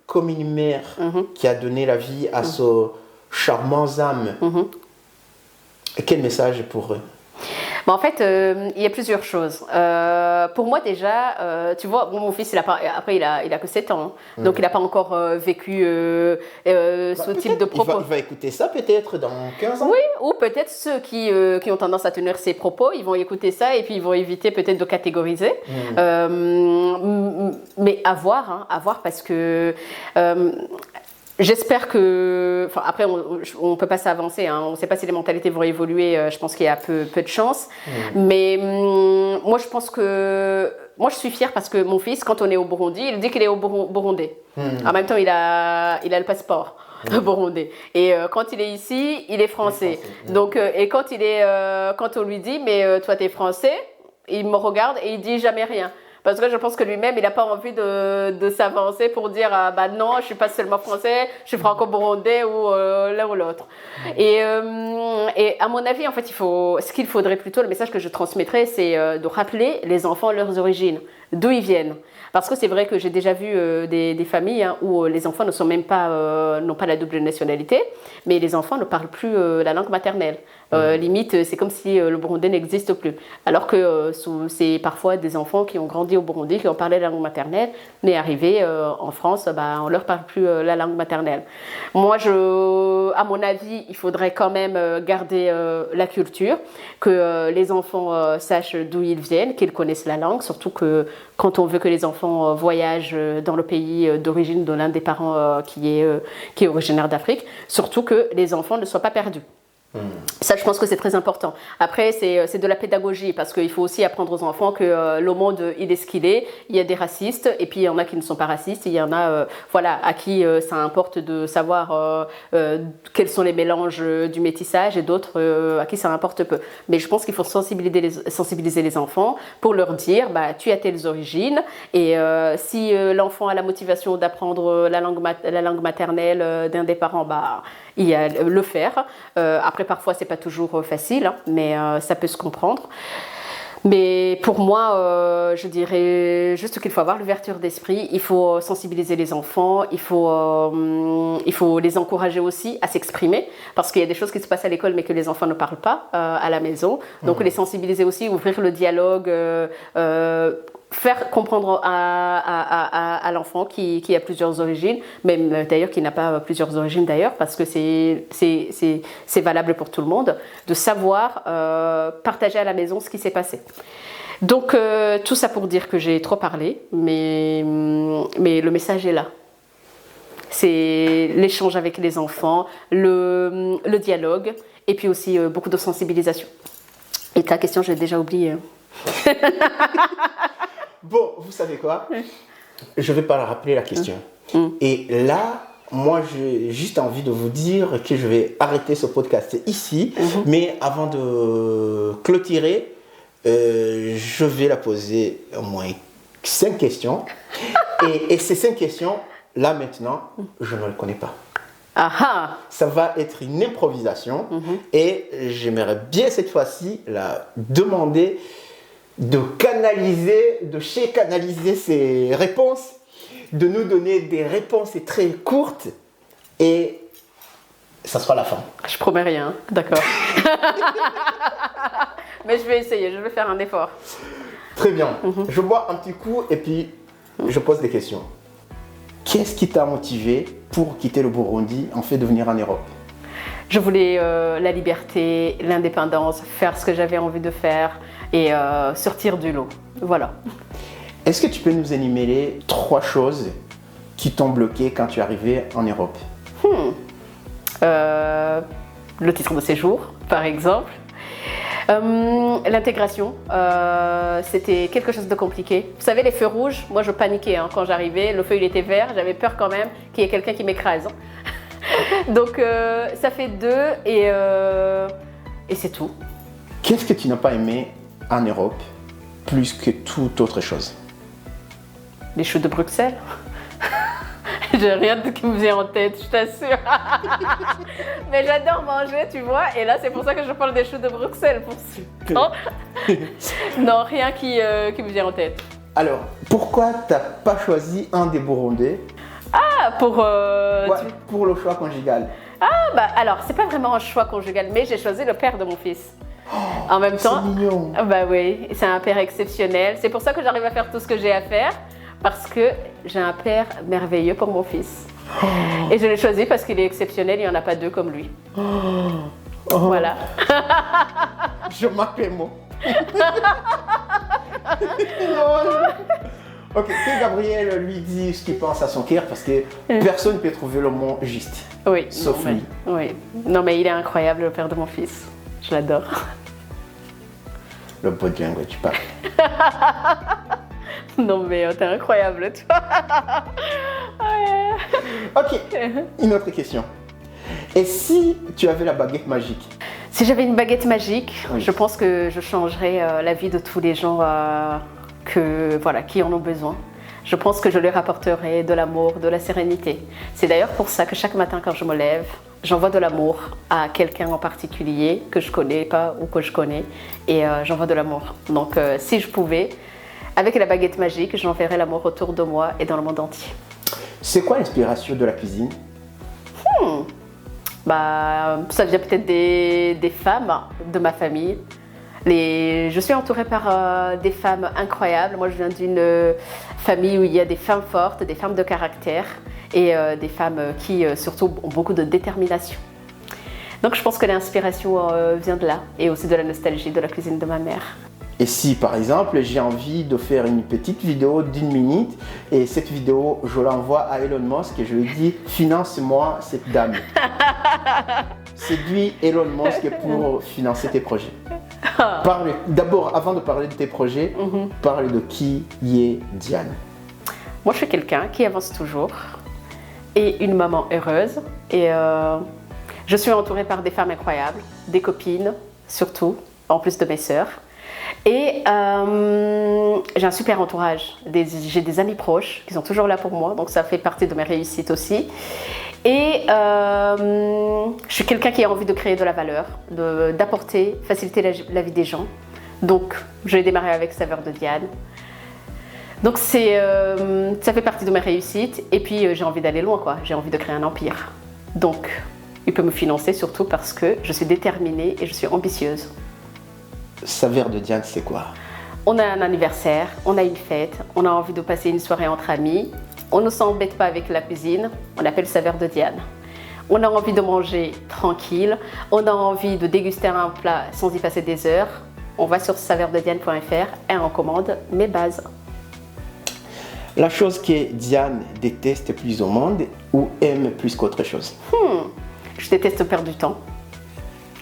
comme une mère qui a donné la vie à ce charmant âme, quel message pour eux? En fait, il y a plusieurs choses. Pour moi déjà, tu vois, mon fils, il a que 7 ans, hein, donc il n'a pas encore vécu ce type de propos. Il va écouter ça peut-être dans 15 ans. Oui, ou peut-être ceux qui ont tendance à tenir ces propos, ils vont écouter ça et puis ils vont éviter peut-être de catégoriser. Mais à voir parce que... j'espère que... Après, on ne peut pas s'avancer. Hein. On ne sait pas si les mentalités vont évoluer. Je pense qu'il y a peu de chance. Mais moi, je pense que... Moi, je suis fière parce que mon fils, quand on est au Burundi, il dit qu'il est au Burundais. En même temps, il a le passeport burundais. Et quand il est ici, il est français. Donc, et quand on lui dit, mais toi, tu es français, il me regarde et il dit jamais rien. Parce que je pense que lui-même, il n'a pas envie de s'avancer pour dire non, je ne suis pas seulement français, je suis franco-burundais ou l'un ou l'autre. Et à mon avis, en fait, ce qu'il faudrait plutôt, le message que je transmettrais, c'est de rappeler les enfants leurs origines, d'où ils viennent. Parce que c'est vrai que j'ai déjà vu des familles où les enfants n'ont pas la double nationalité, mais les enfants ne parlent plus la langue maternelle. Limite, c'est comme si le burundais n'existe plus. Alors que c'est parfois des enfants qui ont grandi grandi au Burundi, qui ont parlé la langue maternelle, mais arrivés en France, bah, on leur parle plus la langue maternelle. Moi, à mon avis, il faudrait quand même garder la culture, que les enfants sachent d'où ils viennent, qu'ils connaissent la langue, surtout que quand on veut que les enfants voyagent dans le pays d'origine de l'un des parents qui est originaire d'Afrique, surtout que les enfants ne soient pas perdus. Ça, je pense que c'est très important. Après, c'est de la pédagogie, parce qu'il faut aussi apprendre aux enfants que le monde, il est ce qu'il est. Il y a des racistes, et puis il y en a qui ne sont pas racistes. Il y en a voilà, à qui ça importe de savoir quels sont les mélanges du métissage, et d'autres à qui ça importe peu. Mais je pense qu'il faut sensibiliser les enfants pour leur dire, bah, tu as telles origines, et si l'enfant a la motivation d'apprendre la langue maternelle d'un des parents, bah, il y a le faire. Après, parfois, c'est pas toujours facile, hein, mais ça peut se comprendre. Mais pour moi, je dirais juste qu'il faut avoir l'ouverture d'esprit, il faut sensibiliser les enfants, il faut les encourager aussi à s'exprimer, parce qu'il y a des choses qui se passent à l'école mais que les enfants ne parlent pas à la maison. Donc les sensibiliser aussi, ouvrir le dialogue, faire comprendre à l'enfant qui a plusieurs origines, même d'ailleurs qui n'a pas plusieurs origines d'ailleurs, parce que c'est valable pour tout le monde, de savoir partager à la maison ce qui s'est passé. Donc tout ça pour dire que j'ai trop parlé, mais le message est là. C'est l'échange avec les enfants, le dialogue, et puis aussi beaucoup de sensibilisation. Et ta question, j'ai déjà oublié. Bon, vous savez quoi? Je vais pas rappeler la question. Et là, moi, j'ai juste envie de vous dire que je vais arrêter ce podcast ici. Mais avant de clôturer, je vais la poser au moins 5 questions. Et ces 5 questions, là maintenant, je ne les connais pas. Aha. Ça va être une improvisation. Et j'aimerais bien cette fois-ci la demander de canaliser ces réponses, de nous donner des réponses très courtes, et ça sera la fin. Je promets rien, d'accord. Mais je vais essayer, je vais faire un effort. Très bien. Je bois un petit coup et puis je pose des questions. Qu'est-ce qui t'a motivé pour quitter le Burundi, en fait, de venir en Europe? Je voulais la liberté, l'indépendance, faire ce que j'avais envie de faire et sortir du lot. Voilà. Est-ce que tu peux nous énumérer 3 choses qui t'ont bloqué quand tu es arrivé en Europe? Le titre de séjour, par exemple. L'intégration, c'était quelque chose de compliqué. Vous savez, les feux rouges, moi je paniquais quand j'arrivais. Le feu il était vert, j'avais peur quand même qu'il y ait quelqu'un qui m'écrase. Donc ça fait 2 et c'est tout. Qu'est-ce que tu n'as pas aimé en Europe plus que toute autre chose? Les choux de Bruxelles. J'ai rien qui me vient en tête, je t'assure. Mais j'adore manger, tu vois, et là c'est pour ça que je parle des choux de Bruxelles. Non, rien qui me vient en tête. Alors, pourquoi t'as pas choisi un des Burundais? Pour le choix conjugal. Alors, c'est pas vraiment un choix conjugal, mais j'ai choisi le père de mon fils. En même temps, c'est mignon. Oui, c'est un père exceptionnel. C'est pour ça que j'arrive à faire tout ce que j'ai à faire, parce que j'ai un père merveilleux pour mon fils. Et je l'ai choisi parce qu'il est exceptionnel, il n'y en a pas 2 comme lui. Voilà. Je m'appelle moi. Ok, que Gabriel lui dit ce qu'il pense à son cœur, parce que personne ne peut trouver le mot juste. Oui. Sauf lui. Oui. Non, mais il est incroyable, le père de mon fils. Je l'adore. Le body language, tu parles. Non, mais t'es incroyable, toi. Ok, une autre question. Et si tu avais la baguette magique? Si j'avais une baguette magique, Oui. je pense que je changerais la vie de tous les gens qui en ont besoin. Je pense que je leur apporterai de l'amour, de la sérénité. C'est d'ailleurs pour ça que chaque matin quand je me lève, j'envoie de l'amour à quelqu'un en particulier que je connais pas ou que je connais, et j'envoie de l'amour. Donc si je pouvais, avec la baguette magique, j'enverrais l'amour autour de moi et dans le monde entier. C'est quoi l'inspiration de la cuisine? Ça vient peut-être des femmes de ma famille. Je suis entourée par des femmes incroyables. Moi, je viens d'une famille où il y a des femmes fortes, des femmes de caractère et des femmes qui, surtout, ont beaucoup de détermination. Donc, je pense que l'inspiration vient de là et aussi de la nostalgie de la cuisine de ma mère. Et si par exemple j'ai envie de faire une petite vidéo d'1 minute et cette vidéo je l'envoie à Elon Musk et je lui dis finance-moi cette dame. Séduis Elon Musk pour financer tes projets. D'abord, avant de parler de tes projets, parle de qui est Diane. Moi je suis quelqu'un qui avance toujours et une maman heureuse et je suis entourée par des femmes incroyables, des copines surtout, en plus de mes sœurs. Et j'ai un super entourage, j'ai des amis proches qui sont toujours là pour moi, donc ça fait partie de mes réussites aussi. Et je suis quelqu'un qui a envie de créer de la valeur, d'apporter, faciliter la vie des gens. Donc j'ai démarré avec Saveurs de Diane. Donc ça fait partie de mes réussites et puis j'ai envie d'aller loin, quoi. J'ai envie de créer un empire. Donc il peut me financer surtout parce que je suis déterminée et je suis ambitieuse. Saveurs de Diane, c'est quoi? On a un anniversaire, on a une fête, on a envie de passer une soirée entre amis. On ne s'embête pas avec la cuisine, on appelle Saveurs de Diane. On a envie de manger tranquille, on a envie de déguster un plat sans y passer des heures. On va sur saveurdediane.fr et on commande mes bases. La chose que Diane déteste plus au monde ou aime plus qu'autre chose? Je déteste perdre du temps.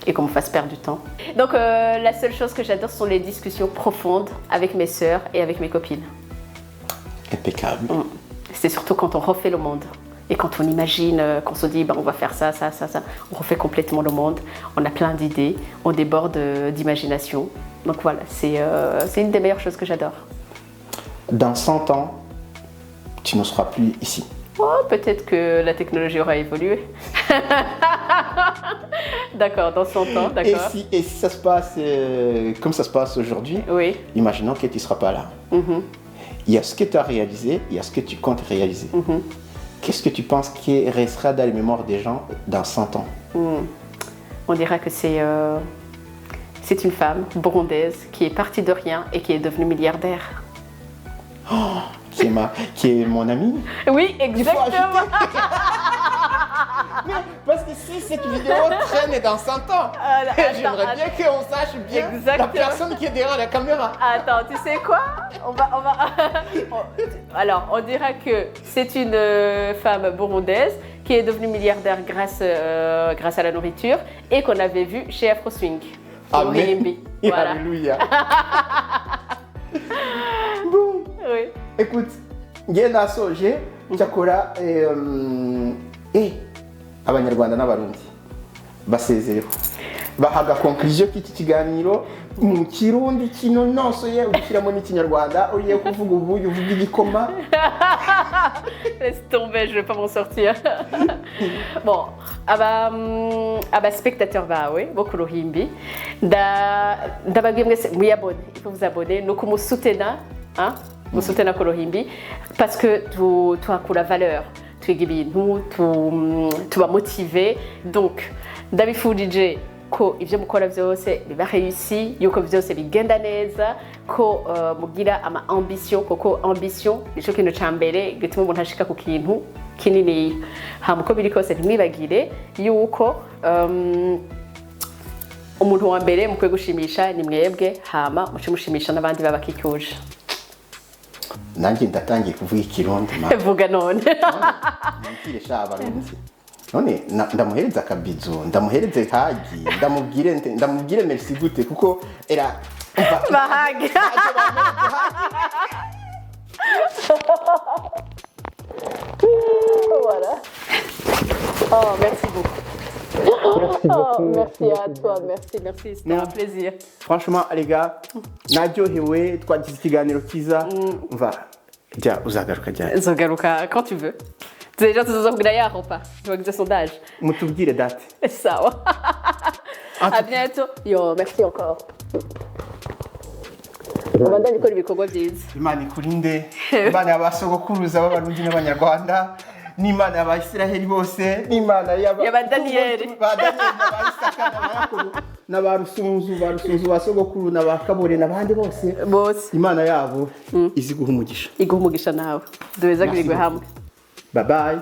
Et qu'on me fasse perdre du temps. Donc la seule chose que j'adore sont les discussions profondes avec mes sœurs et avec mes copines. Impeccable. C'est surtout quand on refait le monde. Et quand on imagine, qu'on se dit on va faire ça. On refait complètement le monde. On a plein d'idées, on déborde d'imagination. Donc voilà, c'est une des meilleures choses que j'adore. Dans 100 ans, tu ne seras plus ici. Oh, peut-être que la technologie aura évolué. D'accord, dans 100 ans, d'accord. Et si ça se passe comme ça se passe aujourd'hui, oui. Imaginons que tu ne seras pas là. Il y a ce que tu as réalisé, il y a ce que tu comptes réaliser. Qu'est-ce que tu penses qui restera dans les mémoires des gens dans 100 ans? On dira que c'est une femme burundaise qui est partie de rien et qui est devenue milliardaire. Oh, qui est mon ami? Oui, exactement. Mais parce que si cette vidéo traîne dans 100 ans, j'aimerais bien qu'on sache bien la personne qui est derrière la caméra. Attends, tu sais quoi? Alors, on dira que c'est une femme burundaise qui est devenue milliardaire grâce à la nourriture et qu'on avait vu chez Afro Swing. Amen. Voilà. Alléluia. Bon. Oui. Écoute, ngenda soje cyakora abanyarwanda n'abarundi basezereho bahaga conclusion k'iki kiganiro mu kirundi kinonosoye ugishyiramo n'ikinyarwanda ugiye kuvuga ubuye uvuga igikoma. Laisse tomber, je vais pas m'en sortir. Bon, spectateur bawe bo ku ruhimbi ndababwiye mwese muyabone, il faut vous abonner no kumusutena musutena ku ruhimbi parce que tuhakura valeur, twiga ibintu, tuba motivé. Donc ndabifurije ko ibyo mukora byose biba réussi, yuko byose bigenda neza, ko mugira ama ambition, koko ambition nico kintu ca mbere gituma umuntu ashika ku kintu kinini. Hamuko biri kose ntimwibagire yuko umuntu wa mbere mukwiye gushimisha ni mwebwe, hama muce mushimisha n'abandi babakikuje. Nanjye ndatangiye kuvuga ikirundi vuga none. Nambwire sha abarundi none ndamuhereza akabizo, ndamuhereze hagi, ndamubwire merci gute kuko era bahage. Voilà. Oh, merci beaucoup. Merci beaucoup. Merci à toi, merci, c'était un plaisir. Franchement les gars, naryohewe twagize ikiganiro cyiza. Umva jya uzagaruka jya. Nzogaruka quand tu veux. Déjà tuzokubwira yaho pa. Tubagize sondage. Mutubwire date. Sawa. À bientôt. Yo, merci encore. Abandanye gukora ibikorwa byiza. Imana ikurinde. Imana yabasogokuruza b'abarundi n'abanyarwanda. n'Imana y'Abayisiraheli bose n'Imana Y'aba Daniyeli. ba Daniyeli n'aba Isaka n'aba Yakobo n'aba Rusunzu ba sogokuru n'aba Kabore n'abandi bose Imana yabo izi guha umugisha iguha umugisha nawe duhezagirwe hamwe bye bye